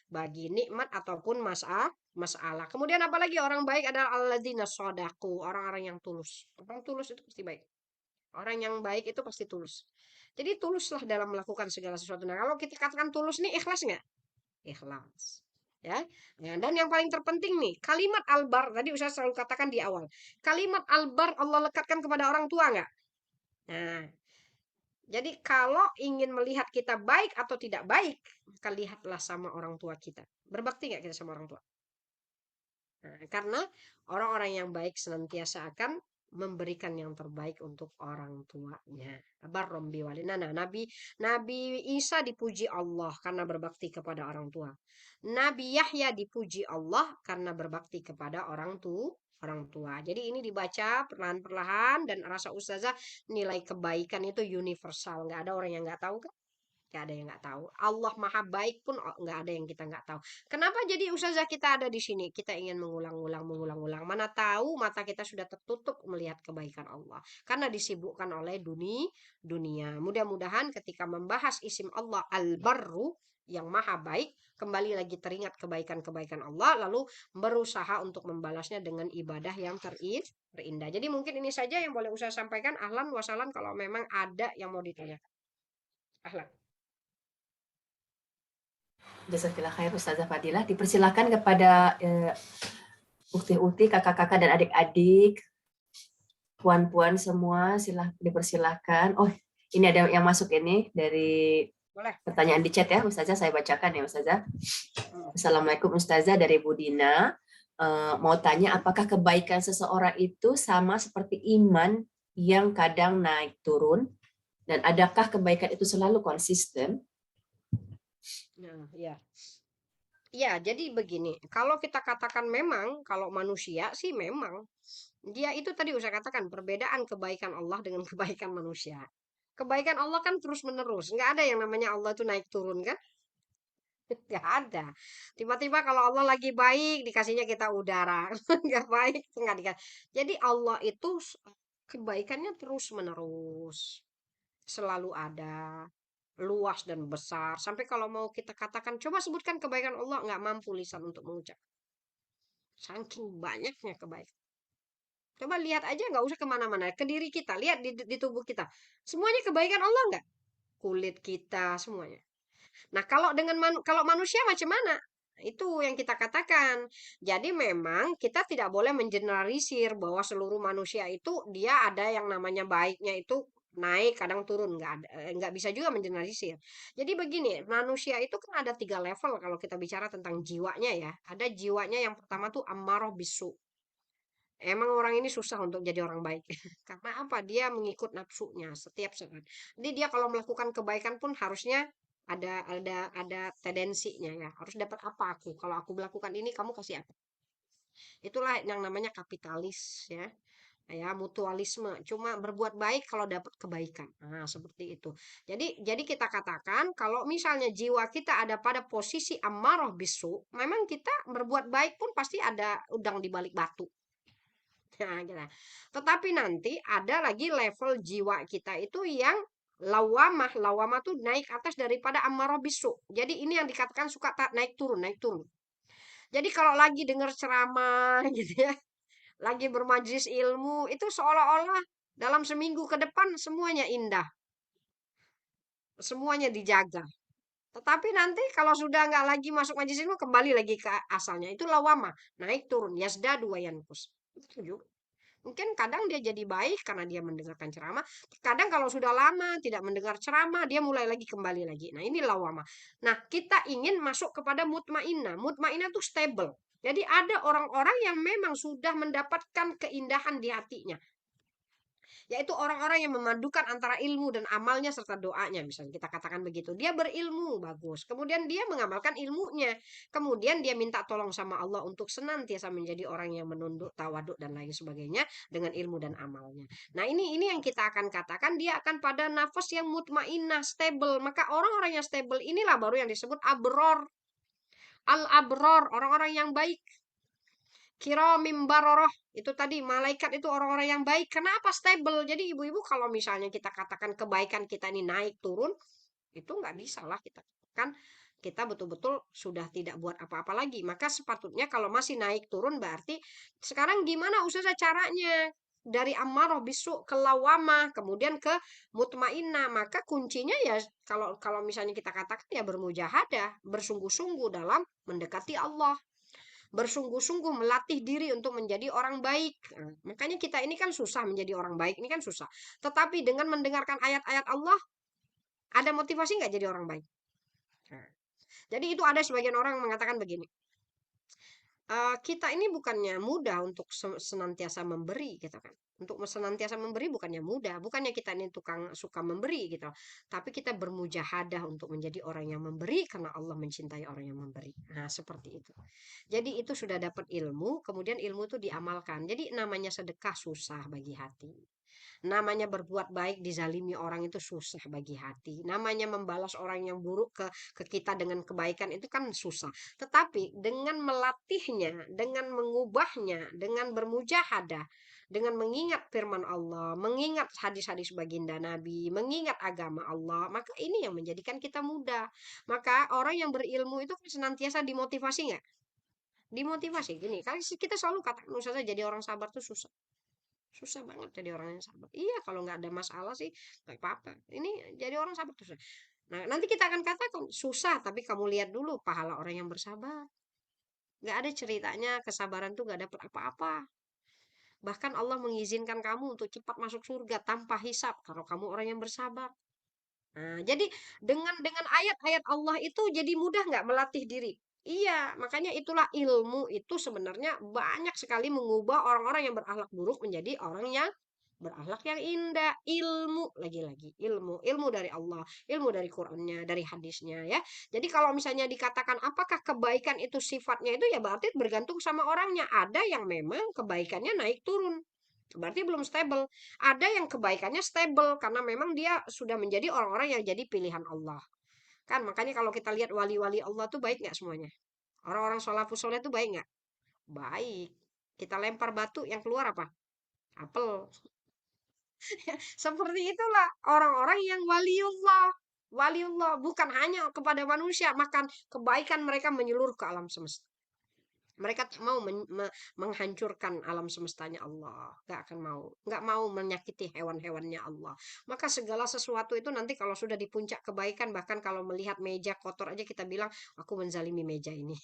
bagi nikmat ataupun masalah. Kemudian apalagi orang baik adalah alladzina shadaku, orang-orang yang tulus. Orang tulus itu pasti baik. Orang yang baik itu pasti tulus. Jadi tuluslah dalam melakukan segala sesuatu. Nah, kalau kita katakan tulus nih ikhlas nggak? Ikhlas. Ya. Nah, dan yang paling terpenting nih, kalimat albar tadi saya selalu katakan di awal. Kalimat albar Allah lekatkan kepada orang tua nggak? Nah, jadi kalau ingin melihat kita baik atau tidak baik, maka lihatlah sama orang tua kita. Berbakti nggak kita sama orang tua? Nah, karena orang-orang yang baik senantiasa akan memberikan yang terbaik untuk orang tuanya. Barrom biwalina. Nah, Nabi Isa dipuji Allah karena berbakti kepada orang tua. Nabi Yahya dipuji Allah karena berbakti kepada orang tua. Jadi ini dibaca perlahan-perlahan dan rasa ustazah nilai kebaikan itu universal. Nggak ada orang yang nggak tahu kan? Nggak ada yang nggak tahu. Allah maha baik pun nggak ada yang kita nggak tahu. Kenapa jadi ustazah kita ada di sini? Kita ingin mengulang-ulang. Mana tahu mata kita sudah tertutup melihat kebaikan Allah. Karena disibukkan oleh dunia. Mudah-mudahan ketika membahas isim Allah Al-Barru yang maha baik, kembali lagi teringat kebaikan-kebaikan Allah, lalu berusaha untuk membalasnya dengan ibadah yang terindah. Jadi mungkin ini saja yang boleh Ustaz sampaikan. Ahlan wasalan kalau memang ada yang mau ditanya. Ahlan. Jazakallah khair Ustazah Fadilah. Dipersilakan kepada ukti-ukti, kakak-kakak dan adik-adik, puan-puan semua, dipersilakan. Oh, ini ada yang masuk ini dari Boleh. pertanyaan di chat ya Ustazah, saya bacakan ya Ustazah. Assalamualaikum Ustazah, dari Bu Dina. Mau tanya apakah kebaikan seseorang itu sama seperti iman yang kadang naik turun, dan adakah kebaikan itu selalu konsisten? Nah, ya. Ya, jadi begini, kalau kita katakan memang, kalau manusia sih memang, dia itu tadi saya katakan perbedaan kebaikan Allah dengan kebaikan manusia. Kebaikan Allah kan terus menerus, nggak ada yang namanya Allah itu naik turun kan? Nggak ada. Tiba-tiba kalau Allah lagi baik dikasihnya kita udara, nggak baik nggak dikasih. Jadi Allah itu kebaikannya terus menerus, selalu ada, luas dan besar. Sampai kalau mau kita katakan, coba sebutkan kebaikan Allah, nggak mampu lisan untuk mengucap. Saking banyaknya kebaikan. Coba lihat aja, nggak usah kemana-mana, ke diri kita, lihat di tubuh kita. Semuanya kebaikan Allah nggak? Kulit kita, semuanya. Nah, kalau manusia macam mana? Itu yang kita katakan. Jadi memang kita tidak boleh mengeneralisir bahwa seluruh manusia itu dia ada yang namanya baiknya itu naik kadang turun, nggak bisa juga mengeneralisir. Jadi begini, manusia itu kan ada 3 level kalau kita bicara tentang jiwanya ya. Ada jiwanya yang pertama tuh ammaroh bisu. Emang orang ini susah untuk jadi orang baik. Karena apa? Dia mengikut nafsunya setiap saat. Jadi dia kalau melakukan kebaikan pun harusnya ada tendensinya ya. Harus dapat apa aku? Kalau aku melakukan ini, kamu kasih apa? Itulah yang namanya kapitalis ya. Ya, mutualisme. Cuma berbuat baik kalau dapat kebaikan. Nah, seperti itu. Jadi kita katakan kalau misalnya jiwa kita ada pada posisi ammaroh bisu, memang kita berbuat baik pun pasti ada udang di balik batu. Nah, gitu. Tetapi nanti ada lagi level jiwa kita itu yang lawamah. Lawamah tuh naik atas daripada ammarah bisu. Jadi ini yang dikatakan suka naik turun, naik turun. Jadi kalau lagi dengar ceramah gitu ya, lagi bermajlis ilmu, itu seolah-olah dalam seminggu ke depan semuanya indah, semuanya dijaga. Tetapi nanti kalau sudah nggak lagi masuk majlis ilmu, kembali lagi ke asalnya. Itu lawamah, naik turun, yazda dua yankus. Itu juga. Mungkin kadang dia jadi baik karena dia mendengarkan ceramah. Kadang kalau sudah lama tidak mendengar ceramah, dia mulai lagi kembali lagi. Nah, ini lawama. Nah, kita ingin masuk kepada mutmainah. Mutmainah itu stable. Jadi ada orang-orang yang memang sudah mendapatkan keindahan di hatinya. Yaitu orang-orang yang memadukan antara ilmu dan amalnya serta doanya. Misalnya kita katakan begitu. Dia berilmu, bagus. Kemudian dia mengamalkan ilmunya. Kemudian dia minta tolong sama Allah untuk senantiasa menjadi orang yang menunduk, tawaduk, dan lain sebagainya dengan ilmu dan amalnya. Nah, ini yang kita akan katakan dia akan pada nafas yang mutmainah, stable. Maka orang-orang yang stable inilah baru yang disebut abror. Al-abror, orang-orang yang baik. Kiramim baroroh, itu tadi malaikat itu orang-orang yang baik. Kenapa stable? Jadi ibu-ibu kalau misalnya kita katakan kebaikan kita ini naik turun, itu nggak bisa lah kita katakan kita betul-betul sudah tidak buat apa-apa lagi. Maka sepatutnya kalau masih naik turun berarti sekarang gimana usaha caranya? Dari ammaroh bisu ke lawamah, kemudian ke mutmainnah. Maka kuncinya ya kalau misalnya kita katakan ya bermujahadah, bersungguh-sungguh dalam mendekati Allah, bersungguh-sungguh melatih diri untuk menjadi orang baik. Nah, makanya kita ini kan susah menjadi orang baik, ini kan susah. Tetapi dengan mendengarkan ayat-ayat Allah, ada motivasi nggak jadi orang baik? Nah, jadi itu ada sebagian orang yang mengatakan begini, kita ini bukannya mudah untuk senantiasa memberi gitu kan. Untuk senantiasa memberi bukannya mudah, bukannya kita ini tukang suka memberi gitu. Tapi kita bermujahadah untuk menjadi orang yang memberi karena Allah mencintai orang yang memberi. Nah, seperti itu. Jadi itu sudah dapat ilmu, kemudian ilmu itu diamalkan. Jadi namanya sedekah susah bagi hati. Namanya berbuat baik dizalimi orang itu susah bagi hati. Namanya membalas orang yang buruk ke kita dengan kebaikan itu kan susah. Tetapi dengan melatihnya, dengan mengubahnya, dengan bermujahadah, dengan mengingat firman Allah, mengingat hadis-hadis baginda Nabi, mengingat agama Allah, maka ini yang menjadikan kita mudah. Maka orang yang berilmu itu kan senantiasa dimotivasi nggak? Dimotivasi gini, kan kita selalu katakan saja jadi orang sabar tuh susah. Susah banget jadi orang yang sabar. Iya, kalau nggak ada masalah sih nggak apa-apa. Ini jadi orang sabar tuh susah. Nah, nanti kita akan katakan susah, tapi kamu lihat dulu pahala orang yang bersabar. Nggak ada ceritanya kesabaran tuh nggak dapat apa-apa. Bahkan Allah mengizinkan kamu untuk cepat masuk surga tanpa hisap kalau kamu orang yang bersabar. Nah, jadi dengan ayat-ayat Allah itu jadi mudah nggak melatih diri? Iya, makanya itulah ilmu itu sebenarnya banyak sekali mengubah orang-orang yang berakhlak buruk menjadi orang yang berakhlak yang indah. Ilmu lagi-lagi ilmu dari Allah, ilmu dari Qurannya, dari hadisnya ya. Jadi kalau misalnya dikatakan apakah kebaikan itu sifatnya itu ya berarti bergantung sama orangnya. Ada yang memang kebaikannya naik turun. Berarti belum stable. Ada yang kebaikannya stable karena memang dia sudah menjadi orang-orang yang jadi pilihan Allah. Kan makanya kalau kita lihat wali-wali Allah tuh baik nggak semuanya? Orang-orang sholafus soleh tuh baik nggak? Baik. Kita lempar batu yang keluar apa? Apel. Seperti itulah orang-orang yang waliullah. Waliullah bukan hanya kepada manusia, makan kebaikan mereka menyeluruh ke alam semesta. Mereka tak mau menghancurkan alam semestanya Allah. Gak akan mau. Gak mau menyakiti hewan-hewannya Allah. Maka segala sesuatu itu nanti kalau sudah di puncak kebaikan, bahkan kalau melihat meja kotor aja kita bilang, aku menzalimi meja ini.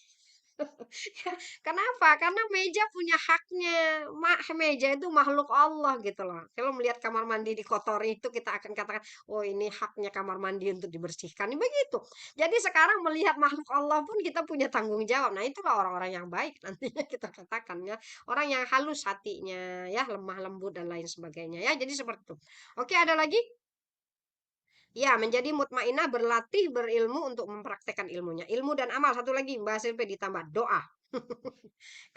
Ya, kenapa? Karena meja punya haknya. Meja itu makhluk Allah gitu loh. Kalau melihat kamar mandi dikotori itu kita akan katakan, oh ini haknya kamar mandi untuk dibersihkan. Begitu. Jadi sekarang melihat makhluk Allah pun kita punya tanggung jawab. Nah itulah orang-orang yang baik nantinya kita katakan ya. Orang yang halus hatinya ya, lemah lembut dan lain sebagainya ya. Jadi seperti itu. Oke, ada lagi? Ya, menjadi mutmainah berlatih berilmu untuk mempraktekkan ilmunya. Ilmu dan amal. Satu lagi, Mbak Silvi ditambah doa.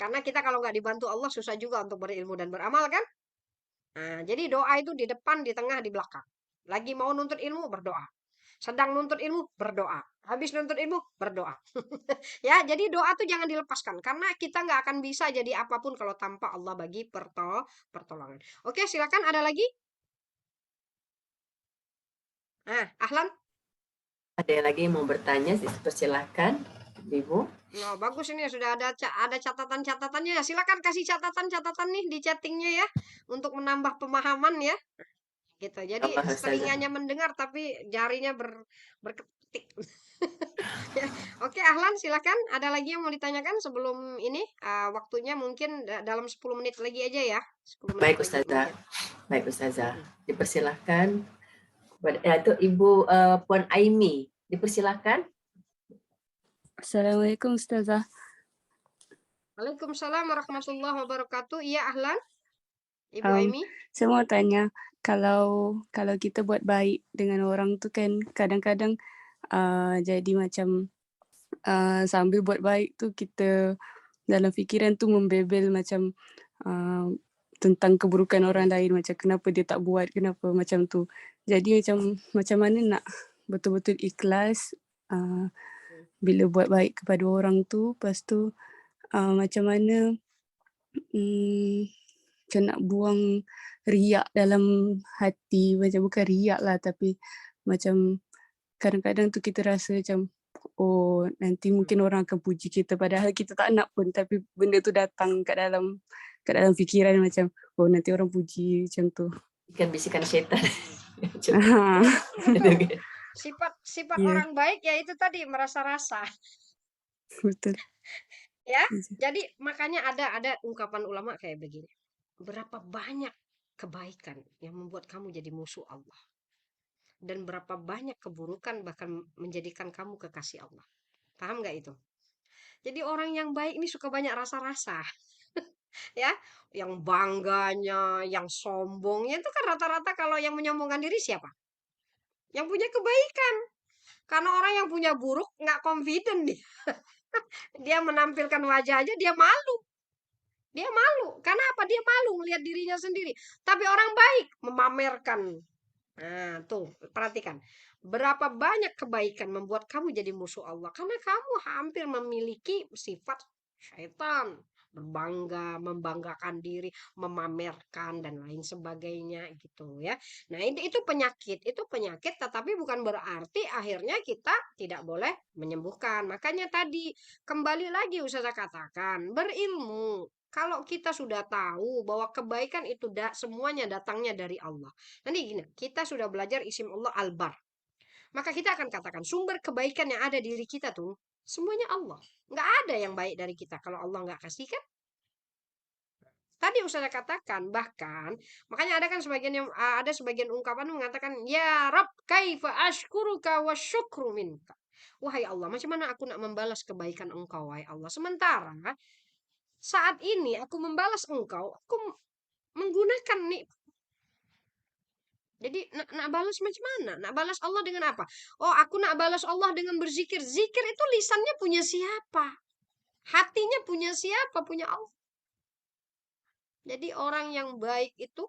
Karena kita kalau nggak dibantu Allah susah juga untuk berilmu dan beramal kan? Nah, jadi doa itu di depan, di tengah, di belakang. Lagi mau nuntut ilmu, berdoa. Sedang nuntut ilmu, berdoa. Habis nuntut ilmu, berdoa. Ya, jadi doa tuh jangan dilepaskan. Karena kita nggak akan bisa jadi apapun kalau tanpa Allah bagi pertolongan. Oke, silakan ada lagi? Nah, Ahlan. Ada yang lagi mau bertanya, dipersilahkan, Ibu. Nah, bagus ini sudah ada catatan-catatannya. Silakan kasih catatan-catatan nih di chattingnya ya untuk menambah pemahaman ya. Gitu. Jadi Allah Ustazah. telingannya mendengar tapi jarinya berketik. Ya. Oke, Ahlan silakan. Ada lagi yang mau ditanyakan sebelum ini waktunya mungkin dalam 10 menit lagi aja ya. 10 menit Baik lagi Ustazah. mungkin. Baik Ustazah. Dipersilahkan. Itu Ibu Puan Aimi. Dipersilahkan. Assalamualaikum Ustazah. Waalaikumsalam warahmatullahi wabarakatuh. Iya, Ahlan. Ibu Um, Aimi. Saya mau tanya, kalau kita buat baik dengan orang tu kan kadang-kadang jadi macam sambil buat baik tu kita dalam fikiran tu membebel macam tentang keburukan orang lain, macam kenapa dia tak buat, kenapa macam tu. Jadi macam mana nak betul-betul ikhlas bila buat baik kepada orang tu, lepas tu macam mana macam nak buang riak dalam hati, macam bukan riak lah tapi macam kadang-kadang tu kita rasa macam oh nanti mungkin orang akan puji kita padahal kita tak nak pun, tapi benda tu datang kat dalam fikiran macam oh nanti orang puji macam tu. Ikan bisikan setan. Sifat Ya, orang baik ya itu tadi merasa rasa. betul. Ya. Jadi makanya ada ungkapan ulama kayak begini. Berapa banyak kebaikan yang membuat kamu jadi musuh Allah. Dan berapa banyak keburukan bahkan menjadikan kamu kekasih Allah. Paham nggak itu? Jadi orang yang baik ini suka banyak rasa-rasa. Ya, yang bangganya, yang sombongnya itu kan rata-rata kalau yang menyombongkan diri siapa? Yang punya kebaikan. Karena orang yang punya buruk nggak confident dia. Dia menampilkan wajah aja dia malu. Dia malu. Karena apa? Dia malu melihat dirinya sendiri. Tapi orang baik memamerkan. Nah, tuh, perhatikan. Berapa banyak kebaikan membuat kamu jadi musuh Allah. Karena kamu hampir memiliki sifat syaitan. Berbangga, membanggakan diri, memamerkan, dan lain sebagainya gitu ya. Nah, itu penyakit. Itu penyakit, tetapi bukan berarti akhirnya kita tidak boleh menyembuhkan. Makanya tadi, kembali lagi Ustazah katakan, berilmu. Kalau kita sudah tahu bahwa kebaikan itu semuanya datangnya dari Allah. Nanti gini, kita sudah belajar isim Allah Al-Bar. Maka kita akan katakan sumber kebaikan yang ada di diri kita tuh semuanya Allah. Nggak ada yang baik dari kita kalau Allah nggak kasihkan. Tadi Ustaz katakan bahkan makanya ada sebagian ungkapan mengatakan ya Rabb kaifa ashkuruka wa syukru minka. Wahai Allah, macam mana aku nak membalas kebaikan Engkau wahai Allah? Sementara saat ini aku membalas Engkau, aku menggunakan nih. Jadi nak balas macam mana? Nak balas Allah dengan apa? Oh, aku nak balas Allah dengan berzikir. Zikir itu lisannya punya siapa? Hatinya punya siapa? Punya Allah. Jadi orang yang baik itu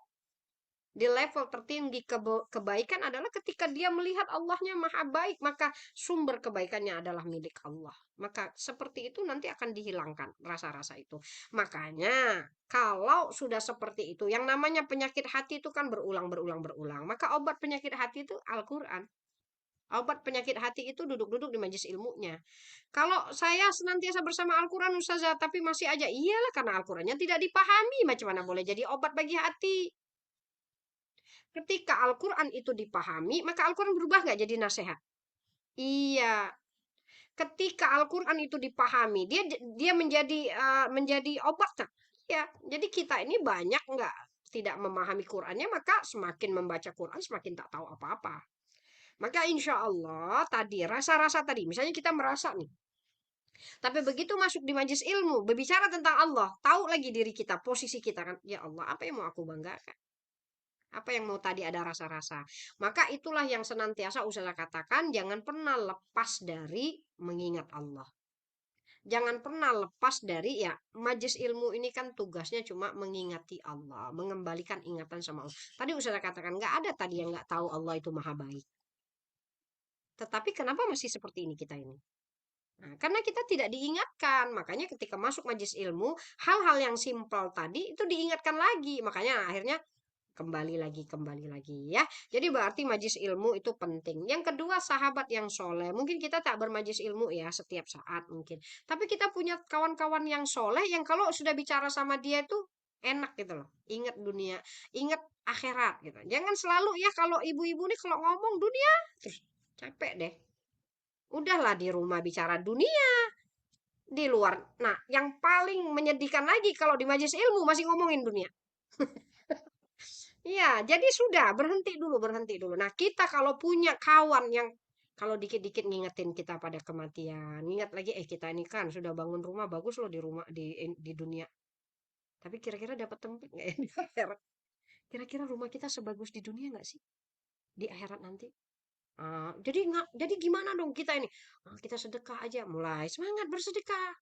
Di level tertinggi kebaikan adalah ketika dia melihat Allahnya maha baik, maka sumber kebaikannya adalah milik Allah. Maka seperti itu nanti akan dihilangkan rasa-rasa itu. Makanya kalau sudah seperti itu, yang namanya penyakit hati itu kan berulang. Maka obat penyakit hati itu Al-Quran. Obat penyakit hati itu duduk-duduk di majelis ilmunya. Kalau saya senantiasa bersama Al-Quran Ustazah, tapi masih aja, iyalah karena Al-Qurannya tidak dipahami. Macam mana boleh jadi obat bagi hati? Ketika Al-Quran itu dipahami, maka Al-Quran berubah nggak jadi nasihat? Iya. Ketika Al-Quran itu dipahami, dia menjadi obat kan? Ya. Jadi kita ini banyak nggak tidak memahami Qurannya, maka semakin membaca Quran semakin tak tahu apa-apa. Maka insya Allah tadi rasa-rasa tadi, misalnya kita merasa nih, tapi begitu masuk di majelis ilmu, berbicara tentang Allah, tahu lagi diri kita, posisi kita kan, ya Allah, apa yang mau aku banggakan? Apa yang mau tadi ada rasa-rasa. Maka itulah yang senantiasa Ustazah katakan, jangan pernah lepas dari mengingat Allah. Jangan pernah lepas dari ya, majelis ilmu ini kan tugasnya cuma mengingati Allah, mengembalikan ingatan sama Allah. Tadi Ustazah katakan, nggak ada tadi yang nggak tahu Allah itu maha baik. Tetapi kenapa masih seperti ini kita ini? Nah, karena kita tidak diingatkan. Makanya ketika masuk majelis ilmu, hal-hal yang simpel tadi itu diingatkan lagi. Makanya akhirnya kembali lagi ya. Jadi berarti majlis ilmu itu penting. Yang kedua, sahabat yang soleh. Mungkin kita tak bermajlis ilmu ya setiap saat mungkin. Tapi kita punya kawan-kawan yang soleh yang kalau sudah bicara sama dia itu enak gitu loh. Ingat dunia, ingat akhirat gitu. Jangan selalu ya kalau ibu-ibu nih kalau ngomong dunia terus capek deh. Udahlah di rumah bicara dunia, di luar. Nah, yang paling menyedihkan lagi kalau di majlis ilmu masih ngomongin dunia. Iya, jadi sudah berhenti dulu. Nah, kita kalau punya kawan yang kalau dikit-dikit ngingetin kita pada kematian, ingat lagi kita ini kan sudah bangun rumah bagus loh di rumah di dunia. Tapi kira-kira dapat tempat nggak ya di akhirat? Kira-kira rumah kita sebagus di dunia nggak sih di akhirat nanti? Jadi gimana dong kita ini? Kita sedekah aja, mulai semangat bersedekah.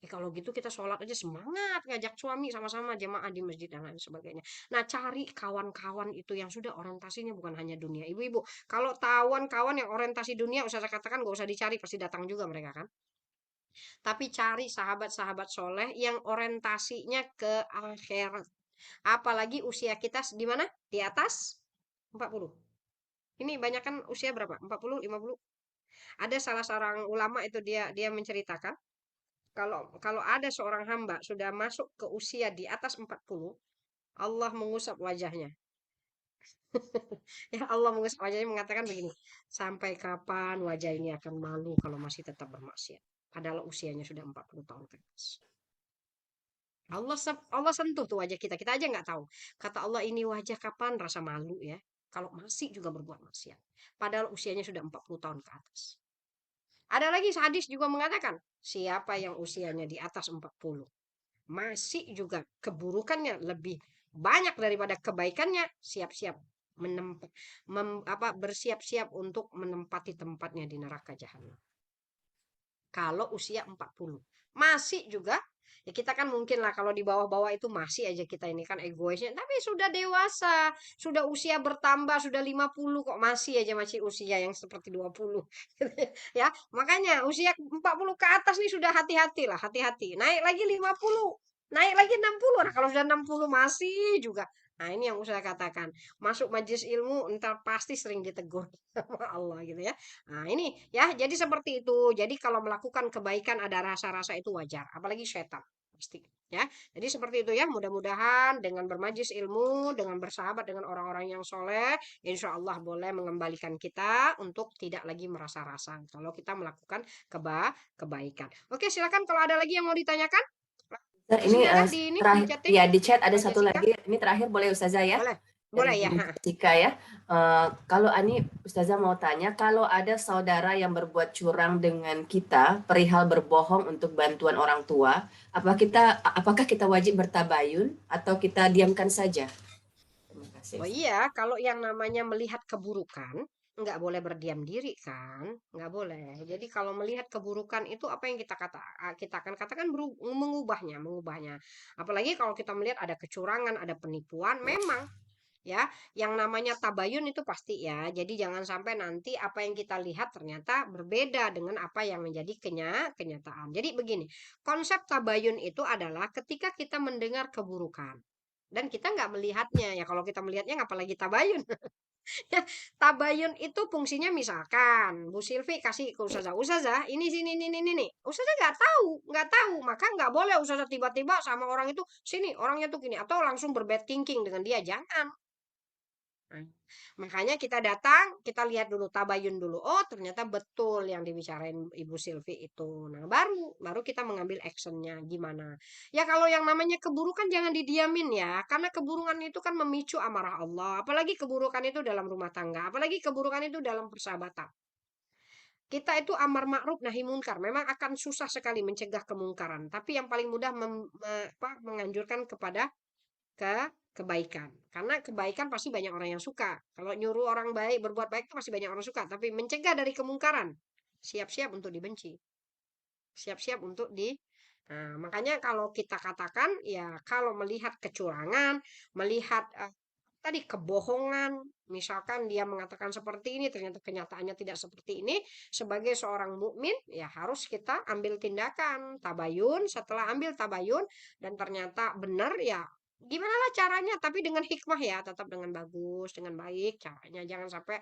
Kalau gitu kita sholat aja semangat, ngajak suami sama-sama jemaah di masjid dan lain sebagainya. Nah, cari kawan-kawan itu yang sudah orientasinya bukan hanya dunia. Ibu-ibu, kalau kawan-kawan yang orientasi dunia, usah saya katakan gak usah dicari, pasti datang juga mereka kan. Tapi cari sahabat-sahabat soleh yang orientasinya ke akhirat. Apalagi usia kita di mana? Di atas 40. Ini banyak kan usia berapa? 40, 50. Ada salah seorang ulama itu dia menceritakan kalau ada seorang hamba sudah masuk ke usia di atas 40, Allah mengusap wajahnya. Ya Allah mengusap wajahnya mengatakan begini, sampai kapan wajah ini akan malu kalau masih tetap bermaksiat. Padahal usianya sudah 40 tahun ke atas. Allah sentuh tuh wajah kita. Kita aja nggak tahu. Kata Allah, ini wajah kapan rasa malu ya. Kalau masih juga berbuat maksiat. Padahal usianya sudah 40 tahun ke atas. Ada lagi hadis juga mengatakan, siapa yang usianya di atas 40 masih juga keburukannya lebih banyak daripada kebaikannya, siap-siap bersiap-siap untuk menempati tempatnya di neraka jahanam. Kalau usia 40 masih juga ya, kita kan mungkin lah kalau di bawah-bawah itu masih aja kita ini kan egoisnya, tapi sudah dewasa, sudah usia bertambah, sudah 50 kok masih usia yang seperti 20. Ya, makanya usia 40 ke atas nih sudah hati-hati lah, hati-hati. Naik lagi 50, naik lagi 60. Nah, kalau sudah 60 masih juga. Nah, ini yang saya katakan. Masuk majelis ilmu entar pasti sering ditegur sama Allah gitu ya. Nah, ini ya, jadi seperti itu. Jadi kalau melakukan kebaikan ada rasa-rasa itu wajar, apalagi setan pasti ya. Jadi seperti itu ya. Mudah-mudahan dengan bermajlis ilmu, dengan bersahabat dengan orang-orang yang soleh, insya Allah boleh mengembalikan kita untuk tidak lagi merasa rasa kalau kita melakukan kebaikan. Oke, silakan kalau ada lagi yang mau ditanyakan. Ustaz, Di ini sini ada di terakhir chatting. ya di chat ada Mbak satu Jessica. lagi. Ini terakhir boleh Ustazah ya? Boleh. Dari Boleh ya. Bu Jessica ya. Kalau Ani Ustazah mau tanya, kalau ada saudara yang berbuat curang dengan kita perihal berbohong untuk bantuan orang tua, apakah kita wajib bertabayun atau kita diamkan saja? Terima kasih. Oh iya, kalau yang namanya melihat keburukan, nggak boleh berdiam diri kan, nggak boleh. Jadi kalau melihat keburukan itu apa yang kita akan katakan mengubahnya. Apalagi kalau kita melihat ada kecurangan, ada penipuan, memang ya. Yang namanya tabayun itu pasti ya. Jadi jangan sampai nanti apa yang kita lihat ternyata berbeda dengan apa yang menjadi kenyataan. Jadi begini, konsep tabayun itu adalah ketika kita mendengar keburukan dan kita nggak melihatnya ya. Kalau kita melihatnya apalagi tabayun. Ya, tabayun itu fungsinya misalkan Bu Silvi kasih ke Ustazah, Ustazah ini sini ini nih. Ustazah nggak tahu, maka nggak boleh Ustazah tiba-tiba sama orang itu sini orangnya tuh gini atau langsung berbad thinking dengan dia, jangan. Nah, makanya kita datang, kita lihat dulu tabayun dulu. Oh, ternyata betul yang dibicarain Ibu Silvi itu. Nah, baru kita mengambil actionnya gimana. Ya kalau yang namanya keburukan jangan didiamin ya, karena keburukan itu kan memicu amarah Allah. Apalagi keburukan itu dalam rumah tangga, apalagi keburukan itu dalam persahabatan. Kita itu amar ma'ruf nahi munkar. Memang akan susah sekali mencegah kemungkaran, tapi yang paling mudah menganjurkan kepada kebaikan. Karena kebaikan pasti banyak orang yang suka. Kalau nyuruh orang baik berbuat baik itu pasti banyak orang suka. Tapi mencegah dari kemungkaran, siap-siap untuk dibenci. Siap-siap untuk Nah, makanya kalau kita katakan ya kalau melihat kecurangan, melihat tadi kebohongan, misalkan dia mengatakan seperti ini ternyata kenyataannya tidak seperti ini, sebagai seorang mukmin ya harus kita ambil tindakan tabayun. Setelah ambil tabayun dan ternyata benar ya gimana lah caranya, tapi dengan hikmah ya, tetap dengan bagus, dengan baik caranya, jangan sampai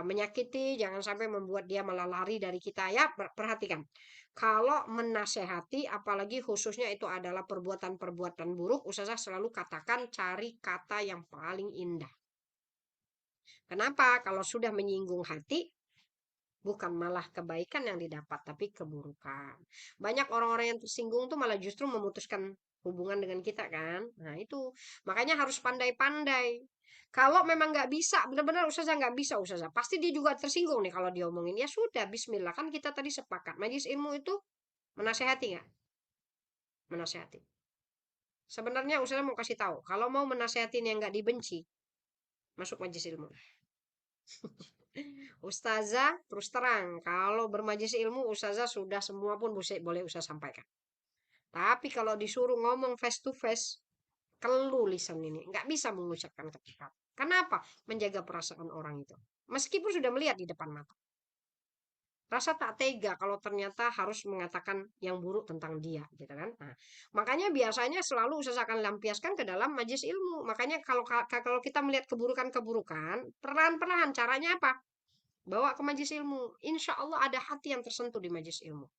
menyakiti, jangan sampai membuat dia malah lari dari kita ya. Perhatikan, kalau menasehati apalagi khususnya itu adalah perbuatan-perbuatan buruk, Ustazah selalu katakan cari kata yang paling indah. Kenapa? Kalau sudah menyinggung hati, bukan malah kebaikan yang didapat, tapi keburukan. Banyak orang-orang yang tersinggung tuh malah justru memutuskan hubungan dengan kita kan. Nah itu, makanya harus pandai-pandai. Kalau memang nggak bisa, benar-benar Ustazah nggak bisa Ustazah. Pasti dia juga tersinggung nih kalau diomongin. Ya sudah, bismillah. Kan kita tadi sepakat. Majelis ilmu itu menasehati nggak? Menasehati. Sebenarnya Ustazah mau kasih tahu, kalau mau menasehatin yang nggak dibenci, masuk majelis ilmu. Ustazah terus terang, kalau bermajelis ilmu Ustazah sudah semua pun boleh Ustazah sampaikan. Tapi kalau disuruh ngomong face to face, keluh lisan ini, nggak bisa mengucapkan kata-kata. Kenapa? Menjaga perasaan orang itu. Meskipun sudah melihat di depan mata. Rasa tak tega kalau ternyata harus mengatakan yang buruk tentang dia, gitu kan. Nah, makanya biasanya selalu saya akan lampiaskan ke dalam majelis ilmu. Makanya kalau kita melihat keburukan-keburukan, perlahan-perlahan caranya apa? Bawa ke majelis ilmu. Insya Allah ada hati yang tersentuh di majelis ilmu.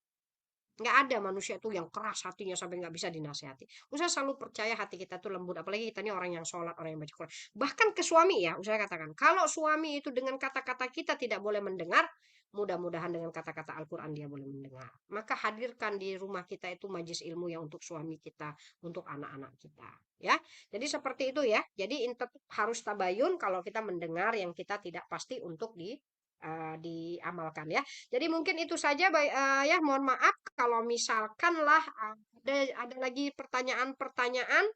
Nggak ada manusia tuh yang keras hatinya sampai nggak bisa dinasehati. Usah selalu percaya hati kita tuh lembut. Apalagi kita ini orang yang sholat, orang yang baca Quran. Bahkan ke suami ya, usah katakan. Kalau suami itu dengan kata-kata kita tidak boleh mendengar, mudah-mudahan dengan kata-kata Al-Quran dia boleh mendengar. Maka hadirkan di rumah kita itu majelis ilmu yang untuk suami kita, untuk anak-anak kita. Ya, jadi seperti itu ya. Jadi harus tabayun kalau kita mendengar yang kita tidak pasti untuk diamalkan ya. Jadi mungkin itu saja ya, mohon maaf kalau misalkan lah ada lagi pertanyaan-pertanyaan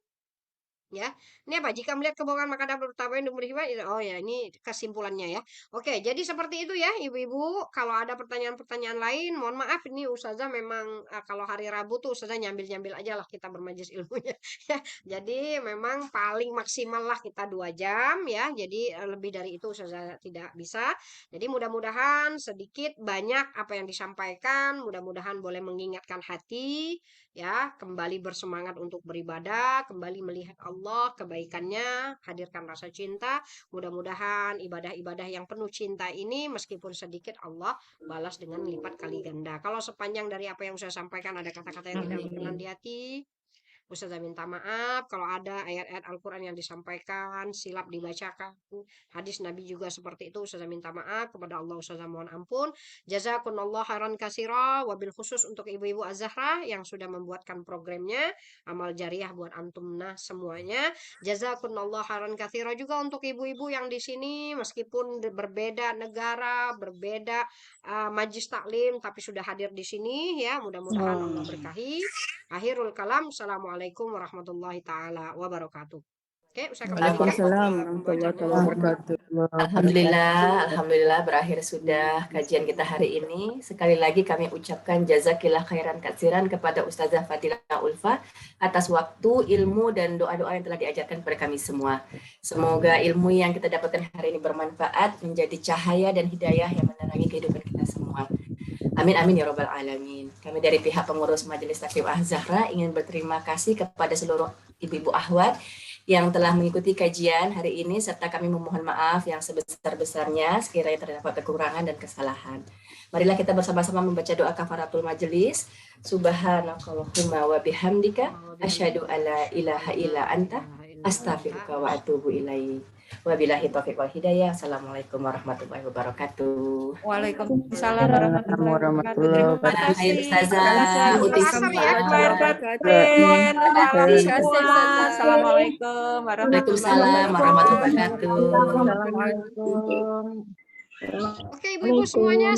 ya. Ini apa? Jika melihat kebohongan maka dapat bertambah untuk beriman. Oh ya, ini kesimpulannya ya. Oke, jadi seperti itu ya, Ibu-ibu. Kalau ada pertanyaan-pertanyaan lain, mohon maaf ini Ustazah memang kalau hari Rabu tuh Ustazah nyambil-nyambil aja lah kita bermajelis ilmunya ya. Jadi memang paling maksimal lah kita 2 jam ya. Jadi lebih dari itu Ustazah tidak bisa. Jadi mudah-mudahan sedikit banyak apa yang disampaikan, mudah-mudahan boleh mengingatkan hati ya, kembali bersemangat untuk beribadah, kembali melihat Allah, kebaikannya, hadirkan rasa cinta. Mudah-mudahan ibadah-ibadah yang penuh cinta ini meskipun sedikit Allah balas dengan lipat kali ganda. Kalau sepanjang dari apa yang saya sampaikan ada kata-kata yang tidak berkenan di hati, Ustazah minta maaf kalau ada ayat-ayat Al-Quran yang disampaikan silap dibacakan, hadis Nabi juga seperti itu, Ustazah minta maaf kepada Allah, Ustazah mohon ampun. Jazakumullah khairan kasira, wabil khusus untuk ibu-ibu Az-Zahra yang sudah membuatkan programnya, amal jariah buat antumna semuanya. Jazakumullah khairan kasira juga untuk ibu-ibu yang di sini meskipun berbeda negara, berbeda majlis taklim tapi sudah hadir di sini ya, mudah-mudahan Allah berkahi. Akhirul kalam, Assalamualaikum warahmatullahi taala wabarakatuh. Oke, saya kembalikan Waalaikumsalam pembacaan. warahmatullahi wabarakatuh. Alhamdulillah berakhir sudah kajian kita hari ini. Sekali lagi kami ucapkan jazakillah khairan katsiran kepada Ustazah Fadilah Ulfa atas waktu, ilmu, dan doa-doa yang telah diajarkan kepada kami semua. Semoga ilmu yang kita dapatkan hari ini bermanfaat, menjadi cahaya dan hidayah yang menerangi kehidupan kita semua. Amin amin ya robbal alamin. Kami dari pihak pengurus Majelis Taklim Az-Zahra ingin berterima kasih kepada seluruh ibu-ibu ahwat yang telah mengikuti kajian hari ini, serta kami memohon maaf yang sebesar-besarnya sekiranya terdapat kekurangan dan kesalahan. Marilah kita bersama-sama membaca doa kafaratul majelis. Subhanakallahumma wa bihamdika asyhadu alla ilaha illa anta astaghfiruka wa atubu ilaik. Wabillahi taufiq wal hidayah. Assalamualaikum warahmatullahi wabarakatuh. Waalaikumsalam warahmatullahi wabarakatuh. Terima Hai kasih. Ustazah, uti Kasih semua. ya. Batin. Salam Terima kasih, semua. Assalamualaikum Waalaikumsalam warahmatullahi wabarakatuh. Assalamualaikum. Oke, ibu-ibu semuanya